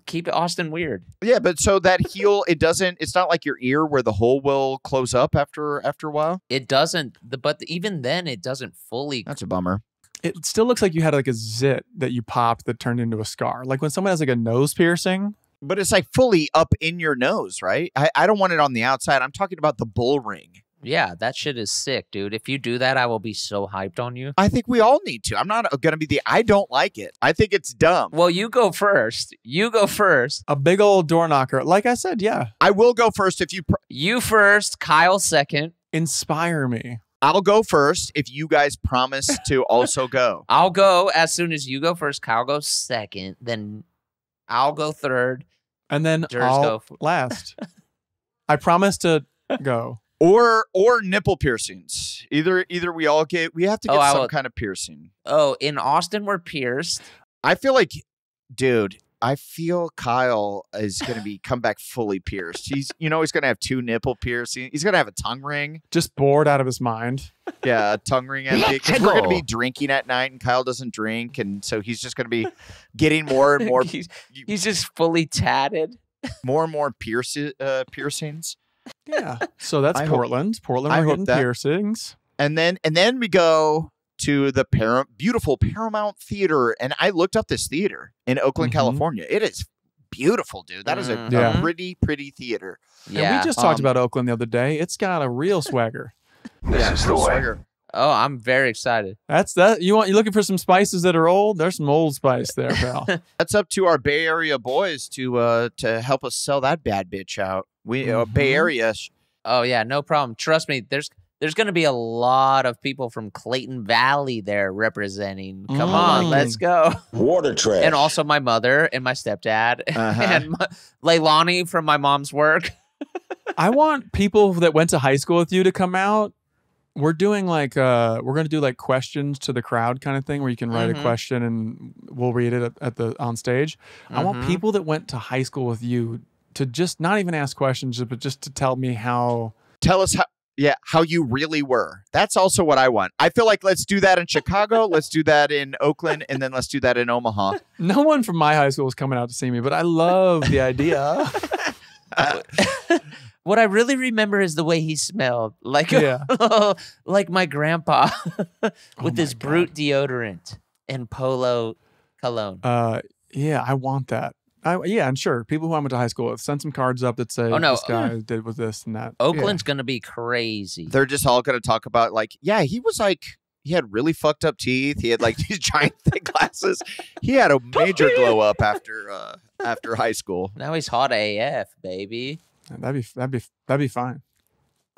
Keep Austin weird. Yeah, but so that heal, it's not like your ear where the hole will close up after a while. It doesn't, but even then, it doesn't fully. That's a bummer. it still looks like you had like a zit that you popped that turned into a scar. Like when someone has like a nose piercing. But it's like fully up in your nose, right? I don't want it on the outside. I'm talking about the bull ring. Yeah, that shit is sick, dude. If you do that, I will be so hyped on you. I think we all need to. I'm not going to be I don't like it. I think it's dumb. Well, you go first. You go first. A big old door knocker. Like I said, yeah. I will go first if you. You first. Kyle second. Inspire me. I'll go first if you guys promise to also go. I'll go as soon as you go first. Kyle goes second. Then I'll go third. And then Durs I'll go last. I promise to go. Or nipple piercings. Either we have to get some kind of piercing. Oh, in Austin we're pierced. I feel like, dude, Kyle is going to come back fully pierced. He's going to have 2 nipple piercings. He's going to have a tongue ring. Just bored out of his mind. Yeah, a tongue ring. Because we're going to be drinking at night, and Kyle doesn't drink, and so he's just going to be getting more and more. he's just fully tatted. More and more piercings. Yeah. So that's Portland. Portland, we're getting piercings. And then we go to the beautiful Paramount Theater. And I looked up this theater in Oakland, California. It is beautiful, dude. That is a pretty, pretty theater. Yeah. And we just talked about Oakland the other day. It's got a real swagger. This is the way. Swagger. Oh, I'm very excited. That's that. You're looking for some spices that are old? There's some old spice there, pal. That's up to our Bay Area boys to help us sell that bad bitch out. We Bay Area. Oh yeah, no problem. Trust me. There's going to be a lot of people from Clayton Valley there representing. Come on, let's go. Water trash. And also my mother and my stepdad and Leilani from my mom's work. I want people that went to high school with you to come out. We're doing we're going to do like questions to the crowd kind of thing where you can write a question and we'll read it on stage. I want people that went to high school with you to just not even ask questions, but just to tell me how. Tell us how you really were. That's also what I want. I feel like let's do that in Chicago, let's do that in Oakland, and then let's do that in Omaha. No one from my high school was coming out to see me, but I love the idea. What I really remember is the way he smelled, like my grandpa with his Brute deodorant and Polo cologne. Yeah, I want that. And sure, people who I went to high school with, send some cards up that say, this guy did with this and that. Oakland's going to be crazy. They're just all going to talk about he was he had really fucked up teeth. He had these giant thick glasses. He had a major glow up after high school. Now he's hot AF, baby. That'd be fine.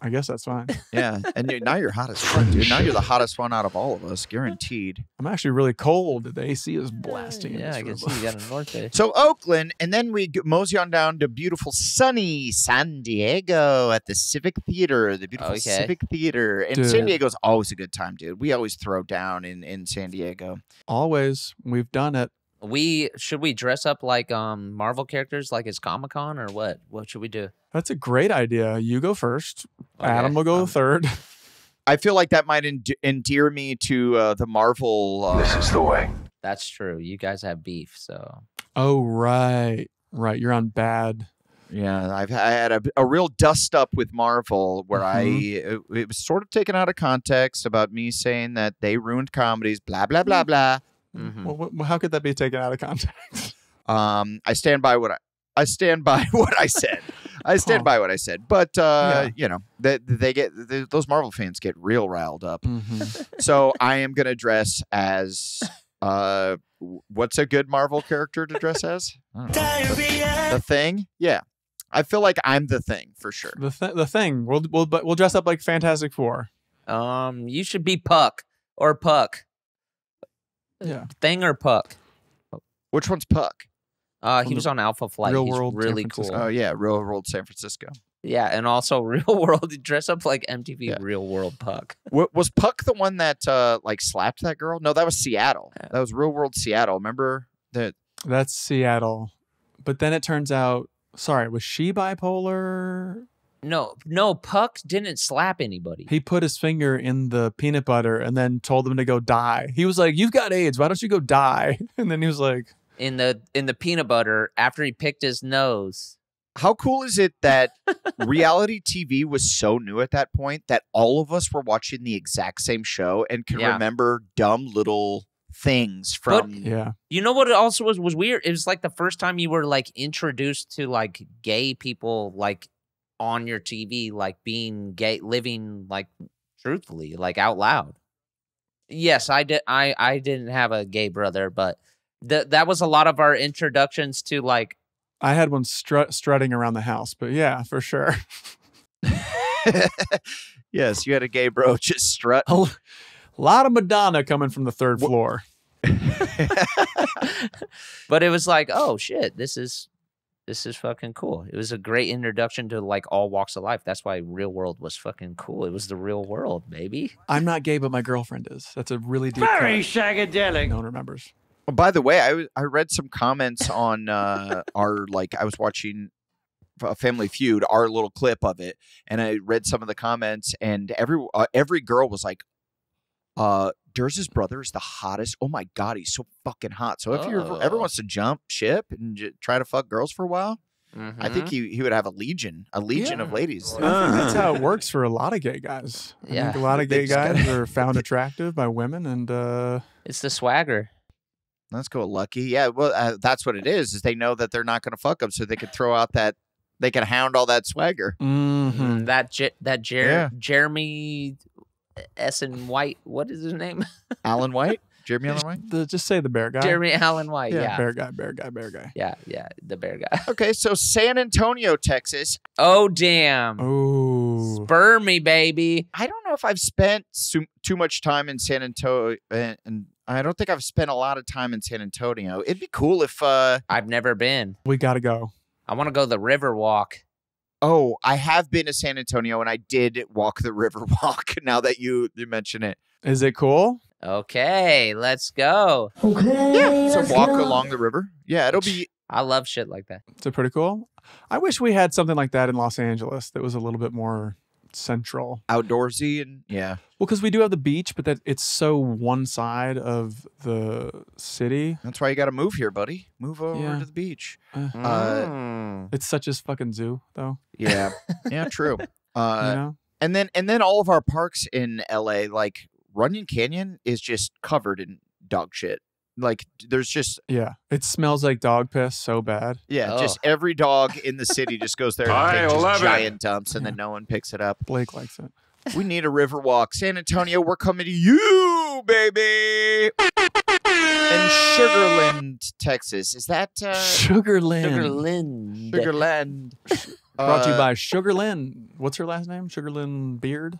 I guess that's fine. Yeah, and now you're hot as fuck, dude. Now you're the hottest one out of all of us, guaranteed. I'm actually really cold. The AC is blasting. Yeah, I can see you got a North Face. So Oakland, and then we mosey on down to beautiful, sunny San Diego at the Civic Theater. The beautiful Civic Theater. And San Diego's always a good time, dude. We always throw down in San Diego. Always. We've done it. Should we dress up like Marvel characters like it's Comic-Con or what? What should we do? That's a great idea. You go first. Okay. Adam will go third. I feel like that might endear me to the Marvel. This is the way. That's true. You guys have beef, so. Oh, right. You're on bad. Yeah, I had a real dust up with Marvel where it was sort of taken out of context about me saying that they ruined comedies, blah, blah, blah, blah. Well, how could that be taken out of context? I stand by what I stand by what I said. I stand by what I said. But those Marvel fans get real riled up. So I am gonna dress as what's a good Marvel character to dress as? The Thing. Yeah, I feel like I'm the Thing for sure. The Thing. We'll dress up like Fantastic Four. You should be Puck or Puck. Yeah. Thing or Puck? Which one's Puck? He was on Alpha Flight. Real He's World really cool. Oh yeah, Real World San Francisco. Yeah, and also Real World. Dress up like MTV Real World Puck. Was Puck the one that slapped that girl? No, that was Seattle. That was Real World Seattle. Remember that? That's Seattle. But then it turns out, was she bipolar? No, Puck didn't slap anybody. He put his finger in the peanut butter and then told them to go die. He was like, "You've got AIDS. Why don't you go die?" And then he was like, in the peanut butter after he picked his nose. How cool is it that reality TV was so new at that point that all of us were watching the exact same show and can remember dumb little things from. But, you know what? It also was weird. It was like the first time you were like introduced to like gay people like on your TV, like being gay, living like truthfully, like out loud. Yes, I did. I didn't have a gay brother, but that was a lot of our introductions to like. I had one strutting around the house, but yeah, for sure. Yes, you had a gay bro just strut. A lot of Madonna coming from the third floor. But it was like, oh shit, this is This is fucking cool. It was a great introduction to like all walks of life. That's why Real World was fucking cool. It was the real world, baby. I'm not gay, but my girlfriend is. That's a really deep Very cut. psychedelic. No one remembers. Oh, by the way, I read some comments on I was watching Family Feud, our little clip of it, and I read some of the comments, and every girl was like, Durz's brother is the hottest. Oh my God, he's so fucking hot. So if you ever wants to jump ship and try to fuck girls for a while, I think he would have a legion of ladies. That's how it works for a lot of gay guys. I think a lot of gay guys are found attractive by women, and it's the swagger. Let's go, Lucky. Yeah, well, that's what it is they know that they're not going to fuck them, so they can throw out that, they can hound all that swagger. Mm-hmm. Jeremy S. and White. What is his name? Alan White? Jeremy Allen White? Just say the bear guy. Jeremy Allen White, yeah. Bear guy. Yeah, the bear guy. Okay, so San Antonio, Texas. Oh, damn. Ooh. Spur me, baby. I don't know if I've spent too much time in San Antonio, and I don't think I've spent a lot of time in San Antonio. It'd be cool if... I've never been. We got to go. I want to go the river walk. Oh, I have been to San Antonio, and I did walk the river walk, now that you mention it. Is it cool? Okay, let's go. Okay. Yeah, so walk along the river. Yeah, it'll be... I love shit like that. Is it pretty cool? I wish we had something like that in Los Angeles that was a little bit more central. Outdoorsy, and yeah. Well, because we do have the beach, but that it's so one side of the city. That's why you got to move here, buddy. Move over to the beach. It's such a fucking zoo, though. Yeah. Yeah, true. You know? And then all of our parks in LA, like Runyon Canyon, is just covered in dog shit. Like there's just it smells like dog piss so bad. Just every dog in the city just goes there and takes just giant dumps, and then no one picks it up. Blake likes it. We need a river walk. San Antonio, we're coming to you, baby. And Sugarland, Texas. Is that Sugarland? Sugarland. Brought to you by Sugarland. What's her last name? Sugarland Beard.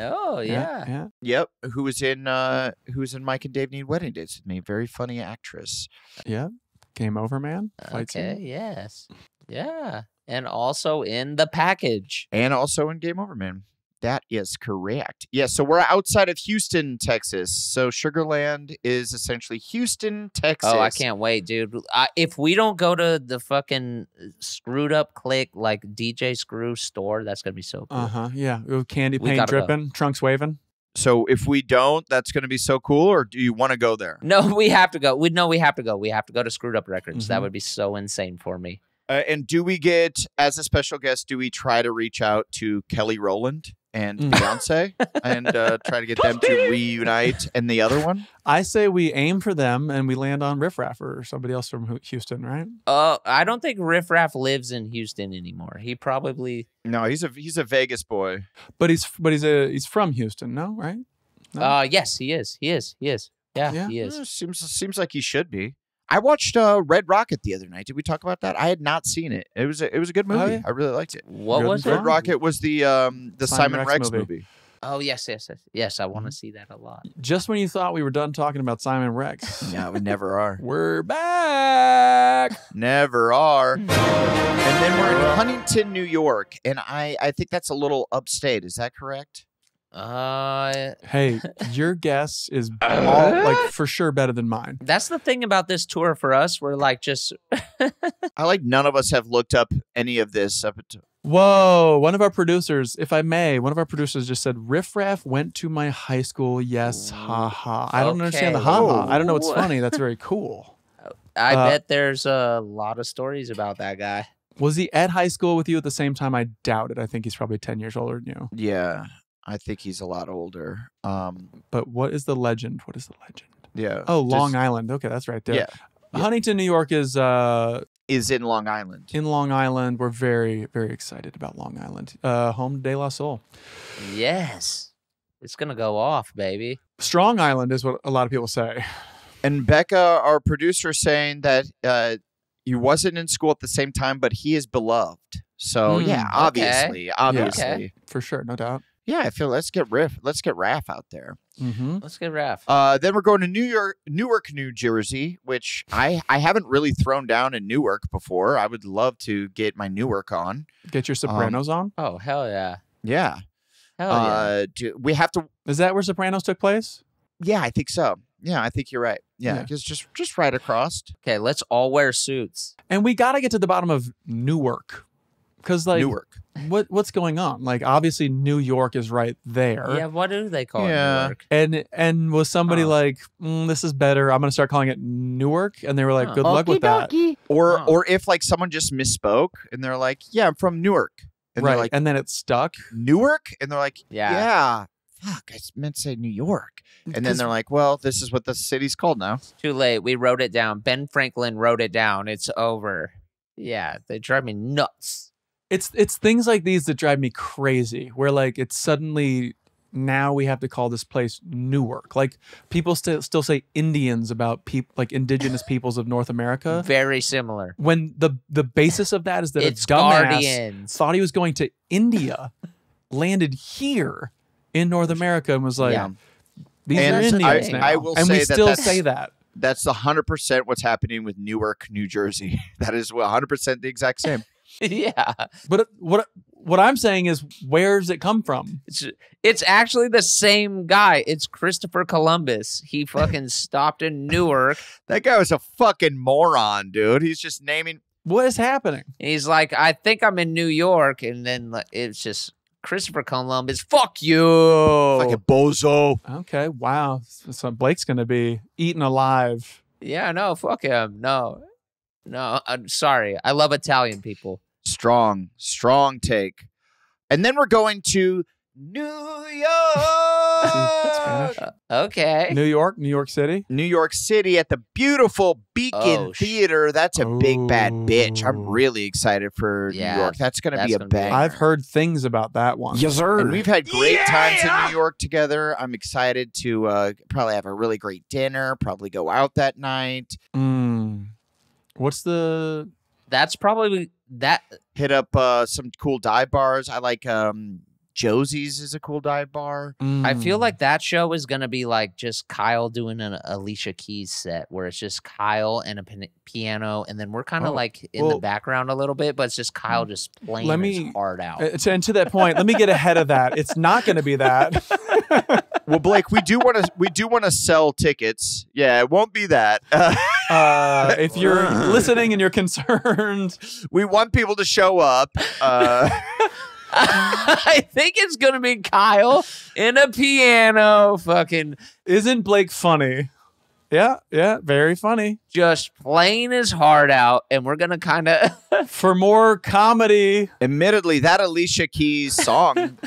Oh yeah. Yep. Who was in Mike and Dave Need Wedding Dates with me? Very funny actress. Yeah. Game Over Man. Okay. Yes. Yeah. And also in The Package. And also in Game Over Man. That is correct. Yeah, so we're outside of Houston, Texas. So Sugarland is essentially Houston, Texas. Oh, I can't wait, dude. If we don't go to the fucking screwed up click like DJ Screw store, that's going to be so cool. Yeah. Candy paint dripping, trunks waving. So if we don't, that's going to be so cool, or do you want to go there? No, we have to go. We have to go. We have to go to Screwed Up Records. Mm-hmm. That would be so insane for me. And do we get, as a special guest, do we try to reach out to Kelly Rowland and Beyonce and try to get them to reunite and the other one? I say we aim for them and we land on RiffRaff or somebody else from Houston, right? I don't think RiffRaff lives in Houston anymore. He probably... No, he's a Vegas boy. But he's from Houston, no, right? No? Yes, he is. He is. Yeah, he is. Seems like he should be. I watched Red Rocket the other night. Did we talk about that? I had not seen it. It was a good movie. Oh, yeah. I really liked it. What was it? Red Rocket was the Simon Rex movie. Oh yes. I want to see that a lot. Just when you thought we were done talking about Simon Rex. Yeah, we never are. We're back. Never are. And then we're in Huntington, New York, and I think that's a little upstate. Is that correct? Hey, your guess is all like for sure better than mine. That's the thing about this tour for us. We're like just none of us have looked up any of this up until. Whoa, one of our producers, if I may, just said RiffRaff went to my high school. Yes, haha. I don't understand the haha. I don't know what's funny. That's very cool. I bet there's a lot of stories about that guy. Was he at high school with you at the same time? I doubt it. I think he's probably 10 years older than you. Yeah. I think he's a lot older. But what is the legend? Yeah. Oh, Long Island. Okay, that's right there. Yeah. Huntington, New York is in Long Island. In Long Island. We're very, very excited about Long Island. Home de la Soul. Yes. It's going to go off, baby. Strong Island is what a lot of people say. And Becca, our producer, is saying that he wasn't in school at the same time, but he is beloved. So, yeah, obviously. Yeah, for sure, no doubt. Yeah, I feel let's get Raff out there. Mm-hmm. Let's get Raff. Then we're going to Newark, New Jersey, which I haven't really thrown down in Newark before. I would love to get my Newark on. Get your Sopranos on. Oh, hell yeah. Yeah. Hell yeah. We have to. Is that where Sopranos took place? Yeah, I think so. Yeah, I think you're right. Yeah, just right across. Okay, let's all wear suits. And we got to get to the bottom of Newark. Because, like, Newark. What's going on? Like, obviously, New York is right there. Yeah, what do they call it? Newark? And was somebody like, this is better, I'm going to start calling it Newark? And they were like, good luck with that. Or if, like, someone just misspoke and they're like, yeah, I'm from Newark. And they're like, and then it's stuck. Newark? And they're like, Yeah. Fuck, I meant to say New York. And then they're like, well, this is what the city's called now. Too late. We wrote it down. Ben Franklin wrote it down. It's over. Yeah, they drive me nuts. It's things like these that drive me crazy, where like it's suddenly now we have to call this place Newark. Like people still say Indians about like indigenous peoples of North America. Very similar. When the basis of that is that It's a dumbass Guardians. thought he was going to India, landed here in North America and was like, these are Indians now. I will and say we still say that. That's 100% what's happening with Newark, New Jersey. That is 100% the exact same. Yeah. But what I'm saying is, where does it come from? It's actually the same guy. It's Christopher Columbus. He fucking stopped in Newark. That guy was a fucking moron, dude. He's just naming. What is happening? He's like, I think I'm in New York. And then it's just Christopher Columbus. Fuck you. Fucking bozo. Okay, wow. So Blake's going to be eaten alive. Yeah, no, fuck him. No, I'm sorry. I love Italian people. Strong take. And then we're going to New York. Okay. New York City. New York City at the beautiful Beacon Theater. That's a big bad bitch. I'm really excited for New York. That's going to be a bang. I've heard things about that one. Yes, sir. And we've had great times in New York together. I'm excited to probably have a really great dinner, probably go out that night. What's the... That's probably that. Hit up some cool dive bars. I like Josie's is a cool dive bar. I feel like that show is going to be like just Kyle doing an Alicia Keys set where it's just Kyle and a piano. And then we're kind of like in the background a little bit, but it's just Kyle just playing his heart out. And to that point, let me get ahead of that. It's not going to be that. Well, Blake, we do want to sell tickets. Yeah, it won't be that. If you're listening and you're concerned, we want people to show up. I think it's gonna be Kyle in a piano. Fucking isn't Blake funny? Yeah, very funny. Just playing his heart out, and we're gonna kind of for more comedy. Admittedly, that Alicia Keys song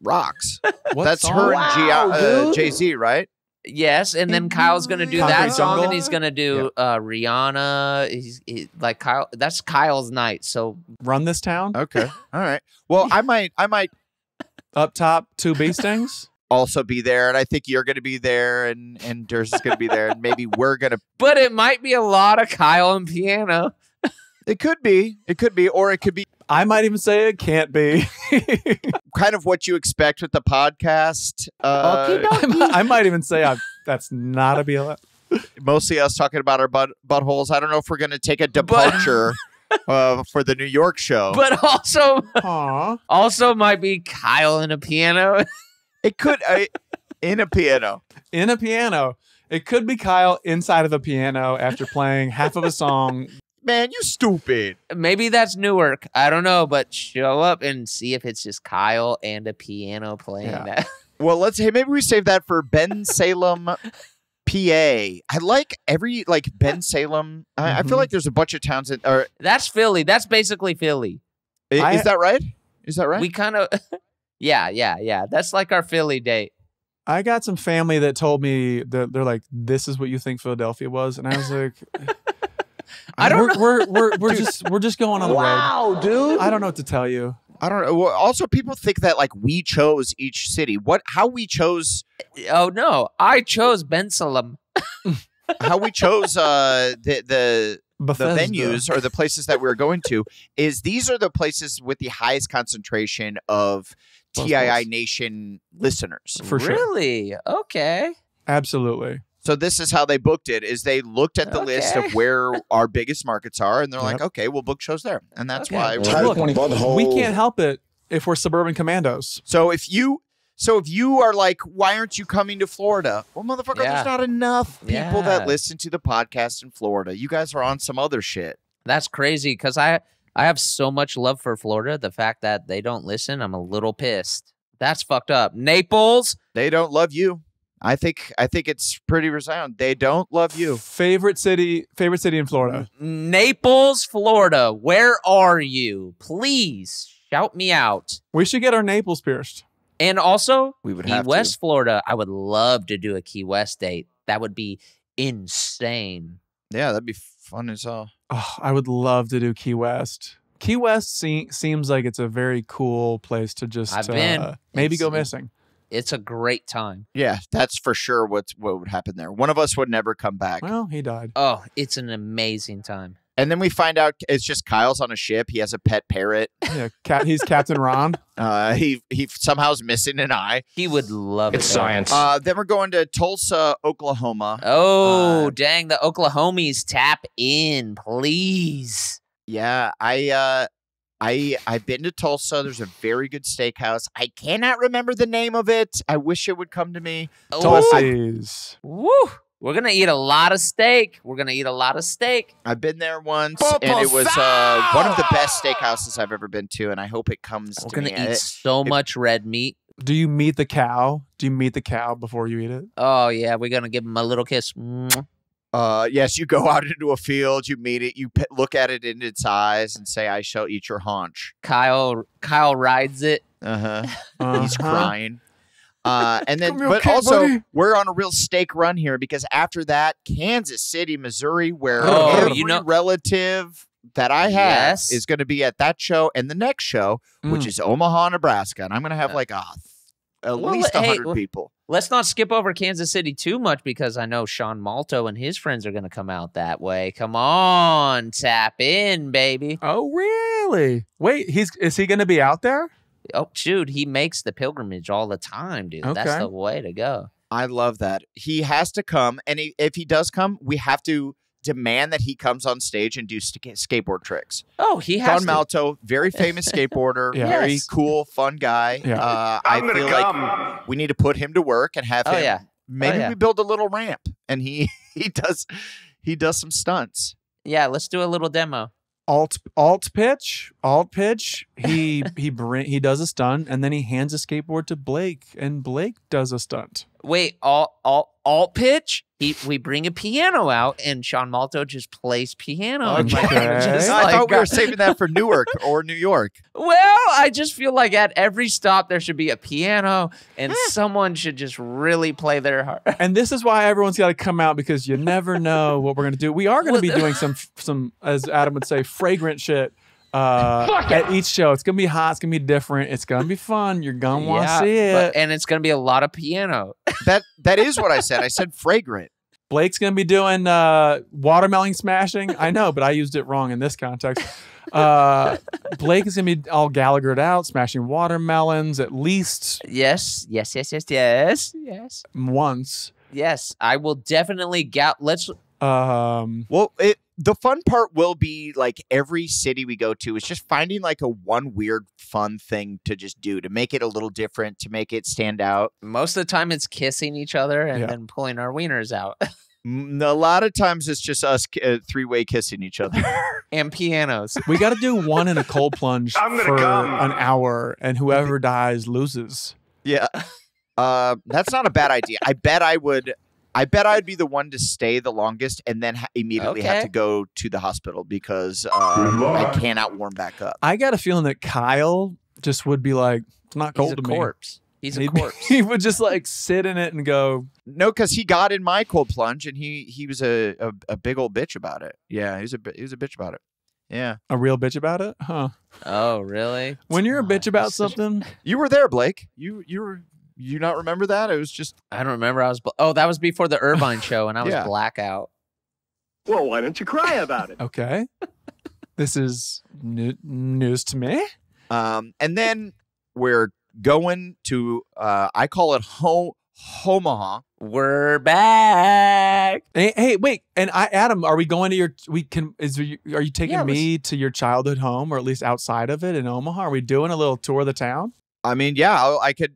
rocks. That's song? her and Jay-Z, right? Yes, and then Kyle's gonna do Concrete that song, Jungle? and he's gonna do Rihanna. He's like Kyle. That's Kyle's night. So Run This Town. Okay, all right. Well, I might Up top, 2 bee stings. also be there, and I think you're gonna be there, and Durs is gonna be there, and maybe we're gonna. but it might be a lot of Kyle and piano. It could be, or it could be I might even say it can't be. kind of what you expect with the podcast. I might even say that's not a BLF. Mostly us talking about our buttholes. I don't know if we're going to take a departure for the New York show. But also might be Kyle in a piano. It could in a piano. In a piano. It could be Kyle inside of a piano after playing half of a song. Man, you stupid. Maybe that's Newark. I don't know, but show up and see if it's just Kyle and a piano playing that. Well, maybe we save that for Ben Salem, PA. I like Ben Salem. I feel like there's a bunch of towns that's Philly. That's basically Philly. Is that right? Is that right? We kind of yeah. That's like our Philly date. I got some family that told me that they're like, this is what you think Philadelphia was, and I was like, I don't know. We're just going on the road. Wow, dude. I don't know what to tell you. I don't know. Well, also, people think that like we chose each city. How we chose? Oh no, I chose Ben Salem. How we chose the Bethesda. venues or the places that we're going to is these are the places with the highest concentration of TII Nation listeners. For sure. Really? Okay. Absolutely. So this is how they booked it, is they looked at the list of where our biggest markets are, and they're like, okay, we'll book shows there. And that's why. Look, we can't help it if we're suburban commandos. So if you are like, why aren't you coming to Florida? Well, motherfucker, there's not enough people that listen to the podcast in Florida. You guys are on some other shit. That's crazy because I have so much love for Florida. The fact that they don't listen, I'm a little pissed. That's fucked up. Naples, they don't love you. I think it's pretty resound. They don't love you. Favorite city in Florida? Naples, Florida. Where are you? Please shout me out. We should get our Naples pierced. And also, we would Key have West, Florida. I would love to do a Key West date. That would be insane. Yeah, that'd be fun as hell. Oh, I would love to do Key West. Key West seems like it's a very cool place to just maybe go missing. It's a great time. Yeah, that's for sure what would happen there. One of us would never come back. Well, he died. Oh, it's an amazing time. And then we find out it's just Kyle's on a ship. He has a pet parrot. Yeah, he's Captain Ron. He somehow is missing an eye. He would love it. It's science. Then we're going to Tulsa, Oklahoma. Oh, dang. The Oklahomies, tap in, please. Yeah, I've been to Tulsa. There's a very good steakhouse. I cannot remember the name of it. I wish it would come to me. Tulsa's. Woo! We're going to eat a lot of steak. I've been there once, and it was one of the best steakhouses I've ever been to, and I hope it comes to me. We're going to eat so much red meat. Do you meet the cow? Do you meet the cow before you eat it? Oh, yeah. We're going to give him a little kiss. Yes, you go out into a field, you meet it, you look at it in its eyes and say, I shall eat your haunch. Kyle rides it. He's crying. And then, but also, we're on a real steak run here because after that, Kansas City, Missouri, where every relative that I have is going to be at that show and the next show, which is Omaha, Nebraska. And I'm going to have like at least 100 people. Let's not skip over Kansas City too much because I know Sean Malto and his friends are going to come out that way. Come on, tap in, baby. Oh, really? Wait, is he going to be out there? Oh, shoot, he makes the pilgrimage all the time, dude. Okay. That's the way to go. I love that. He has to come, and if he does come, we have to demand that he comes on stage and do skateboard tricks. Oh, he has Sean Malto, very famous skateboarder, very cool, fun guy. Yeah. I feel like we need to put him to work and have him. Maybe we build a little ramp, and he does some stunts. Yeah, let's do a little demo. Alt pitch. He does a stunt, and then he hands a skateboard to Blake, and Blake does a stunt. Wait, alt pitch? We bring a piano out, and Sean Malto just plays piano. Okay. I thought we were saving that for Newark or New York. Well, I just feel like at every stop there should be a piano, and someone should just really play their heart. And this is why everyone's got to come out, because you never know what we're going to do. We are going to be doing some, as Adam would say, fragrant shit at each show. It's going to be hot. It's going to be different. It's going to be fun. You're going to want to see it. And it's going to be a lot of piano. That is what I said. I said fragrant. Blake's going to be doing watermelon smashing. I know, but I used it wrong in this context. Blake is going to be all Gallagher'd out, smashing watermelons at least. Yes. Once. Yes, I will definitely the fun part will be like every city we go to is just finding like a one weird fun thing to just do to make it a little different, to make it stand out. Most of the time it's kissing each other and then pulling our wieners out. A lot of times it's just us three-way kissing each other. And pianos. We got to do one in a cold plunge for an hour, and whoever dies loses. Yeah. That's not a bad idea. I bet I'd be the one to stay the longest and then immediately have to go to the hospital because I cannot warm back up. I got a feeling that Kyle just would be like, it's not cold to me. He's a corpse. He would just like sit in it and go. No, because he got in my cold plunge and he was a big old bitch about it. Yeah, he was a bitch about it. Yeah. A real bitch about it? Huh. Oh, really? When you're a bitch about something. You were there, Blake. You not remember that? It was just... I don't remember. That was before the Irvine show, and I was blackout. Well, why don't you cry about it? Okay. This is news to me. And then we're going to I call it Omaha. We're back. Hey, wait. And Adam, are we going to your? Are you taking me to your childhood home, or at least outside of it in Omaha? Are we doing a little tour of the town? I mean, yeah, I could.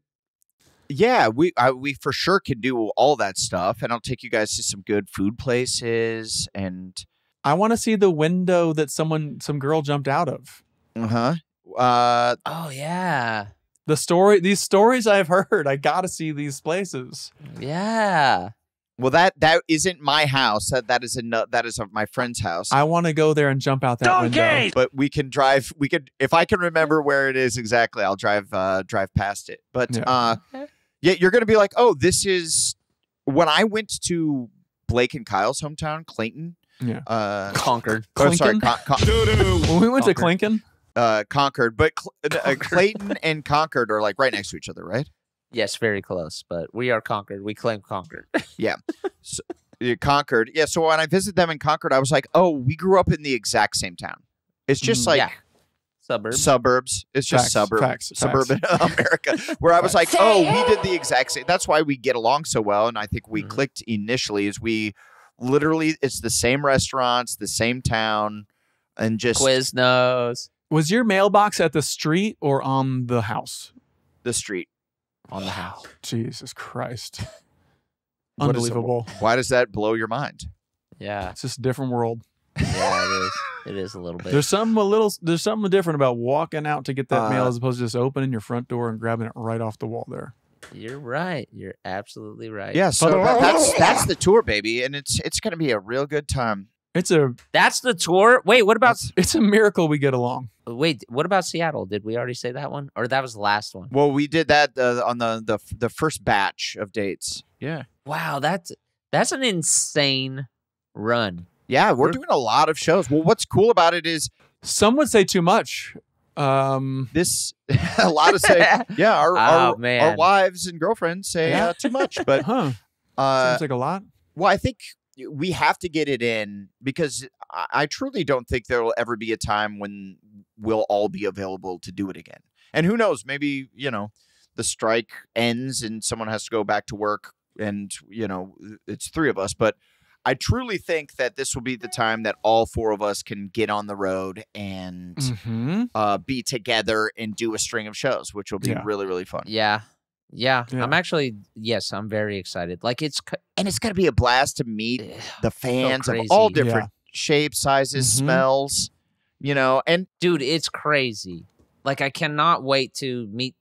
Yeah, we for sure can do all that stuff, and I'll take you guys to some good food places. And I want to see the window that some girl jumped out of. Oh yeah. These stories I've heard. I got to see these places. Yeah. Well, that isn't my house. That is my friend's house. I want to go there and jump out that window. But we can drive. We could, if I can remember where it is exactly, I'll drive past it. But yeah, you're gonna be like, oh, this is when I went to Blake and Kyle's hometown, Clayton. Yeah. Concord. Oh, sorry, when we went to Clinton. Concord, but Clayton and Concord are like right next to each other, right? Yes, very close, but we are Concord. We claim Concord. Yeah. So, Concord. Yeah, so when I visited them in Concord, I was like, oh, we grew up in the exact same town. It's just like suburbs. It's just suburban America, where I was like, oh, we did the exact same. That's why we get along so well, and I think we clicked initially is we literally, it's the same restaurants, the same town, and just Quiznos. Was your mailbox at the street or on the house? The street. On the house. Jesus Christ. Unbelievable. Why does that blow your mind? Yeah. It's just a different world. Yeah, it is. It is a little bit. There's something different about walking out to get that mail as opposed to just opening your front door and grabbing it right off the wall there. You're right. You're absolutely right. Yeah, so that's the tour, baby, and it's going to be a real good time. That's the tour. Wait, what about? It's a miracle we get along. Wait, what about Seattle? Did we already say that one, or that was the last one? Well, we did that on the first batch of dates. Yeah. Wow, that's an insane run. Yeah, we're doing a lot of shows. Well, what's cool about it is some would say too much. This a lot of say our wives and girlfriends say too much, but seems like a lot. Well, I think we have to get it in because I truly don't think there will ever be a time when we'll all be available to do it again. And who knows, maybe, the strike ends and someone has to go back to work and, it's three of us. But I truly think that this will be the time that all four of us can get on the road and be together and do a string of shows, which will be really, really fun. Yeah. I'm very excited. Like it's going to be a blast to meet the fans of all different shapes, sizes, smells, and dude, it's crazy. Like I cannot wait to meet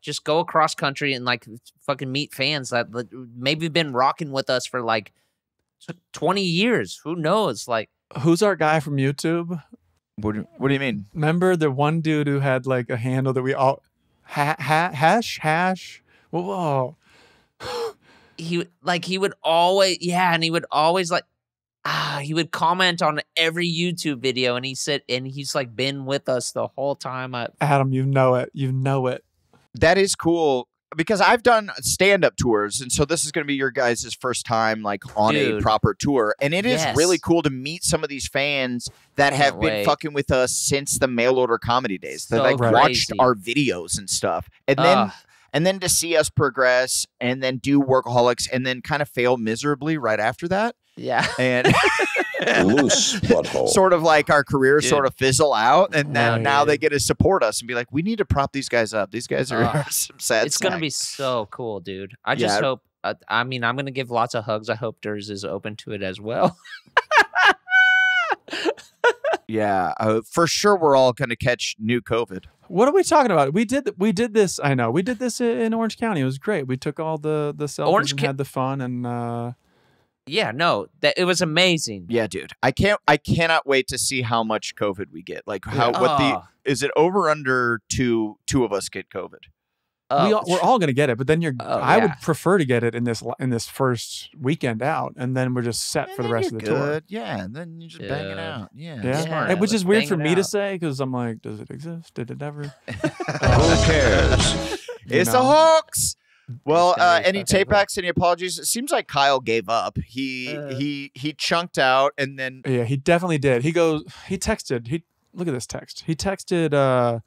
just go across country and like fucking meet fans that maybe been rocking with us for like 20 years. Who knows? Like who's our guy from YouTube? What do you mean? Remember the one dude who had like a handle that we all hash. Whoa. He would always, and he would always like, he would comment on every YouTube video, and he's like been with us the whole time. Adam, you know it. That is cool because I've done stand-up tours, and so this is going to be your guys' first time like on a proper tour, and it is really cool to meet some of these fans that have been fucking with us since the mail order comedy days. They watched our videos and stuff, and then to see us progress and then do Workaholics and then kind of fail miserably right after that. Yeah. And loose butthole. Sort of like our careers sort of fizzle out. And now they get to support us and be like, we need to prop these guys up. These guys are some sad It's going to be so cool, dude. I just hope, I'm going to give lots of hugs. I hope Durs is open to it as well. Yeah, for sure we're all going to catch new COVID. What are we talking about? We did this. I know. We did this in Orange County. It was great. We took all the selfies and had the fun and it was amazing. Yeah, dude. I cannot wait to see how much COVID we get. Like is it over under two of us get COVID? We're all going to get it, but then I would prefer to get it in this first weekend out, and then we're just set for the rest of the tour. Yeah, and then you just bang it out. Yeah. Which is weird for me to say because I'm like, does it exist? Did it ever? Who cares? It's a hoax. Well, any tape backs, any apologies? It seems like Kyle gave up. He chunked out, and then he definitely did. Look at this text. He texted.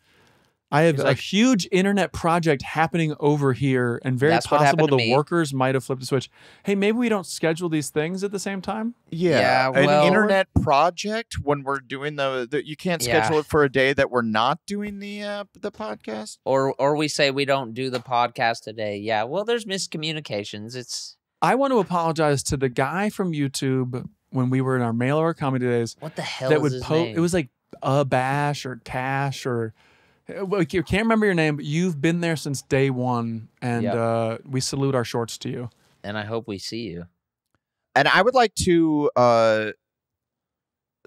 I have a huge internet project happening over here, and very possible the workers might have flipped a switch. Hey, maybe we don't schedule these things at the same time? Yeah, an internet project when we're doing you can't schedule it for a day that we're not doing the podcast? Or we say we don't do the podcast today. Yeah, well, there's miscommunications. I want to apologize to the guy from YouTube when we were in our mail order comedy days. What the hell is his name? It was like Bash or Cash or... Well, you can't remember your name, but you've been there since day one, and we salute our shorts to you. And I hope we see you. And I would like to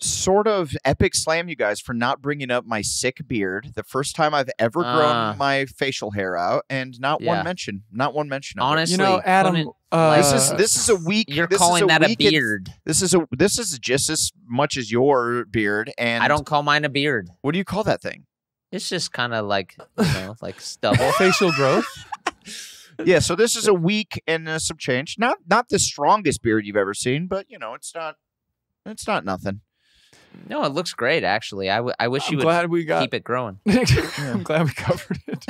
sort of epic slam you guys for not bringing up my sick beard. The first time I've ever grown my facial hair out, and not one mention. Not one mention of Honestly, it. Adam, this is a week. You're calling that a beard. This is just as much as your beard, and I don't call mine a beard. What do you call that thing? It's just kind of like, like stubble. Facial growth. Yeah, so this is a week and some change. Not the strongest beard you've ever seen, but it's not nothing. No, it looks great, actually. I wish you would keep it growing. I'm glad we covered it.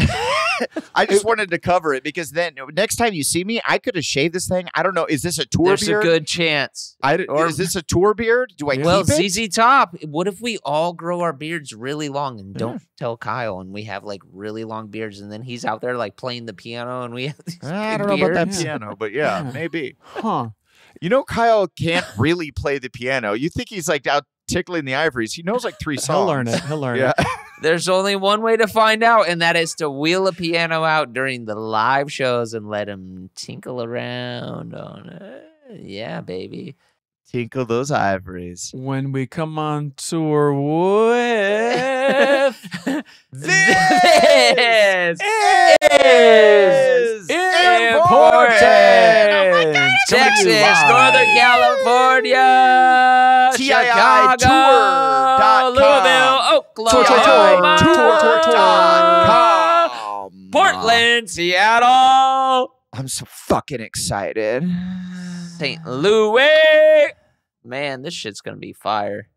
I just wanted to cover it because then next time you see me, I could have shaved this thing. I don't know. Is this a tour beard? There's a good chance. Is this a tour beard? Do I keep it? ZZ Top, what if we all grow our beards really long and don't tell Kyle, and we have like really long beards, and then he's out there like playing the piano and we have these I don't know about that piano, but yeah, maybe. Huh. Kyle can't really play the piano. You think he's like out tickling the ivories. He knows like 3 songs. He'll learn it. There's only one way to find out, and that is to wheel a piano out during the live shows and let him tinkle around on it. Yeah, baby. Tinkle those ivories. When we come on tour with... This is important. Oh my God, Texas, Northern California, Chicago, Louisville, Oklahoma, Portland, Seattle. I'm so fucking excited. St. Louis. Man, this shit's going to be fire.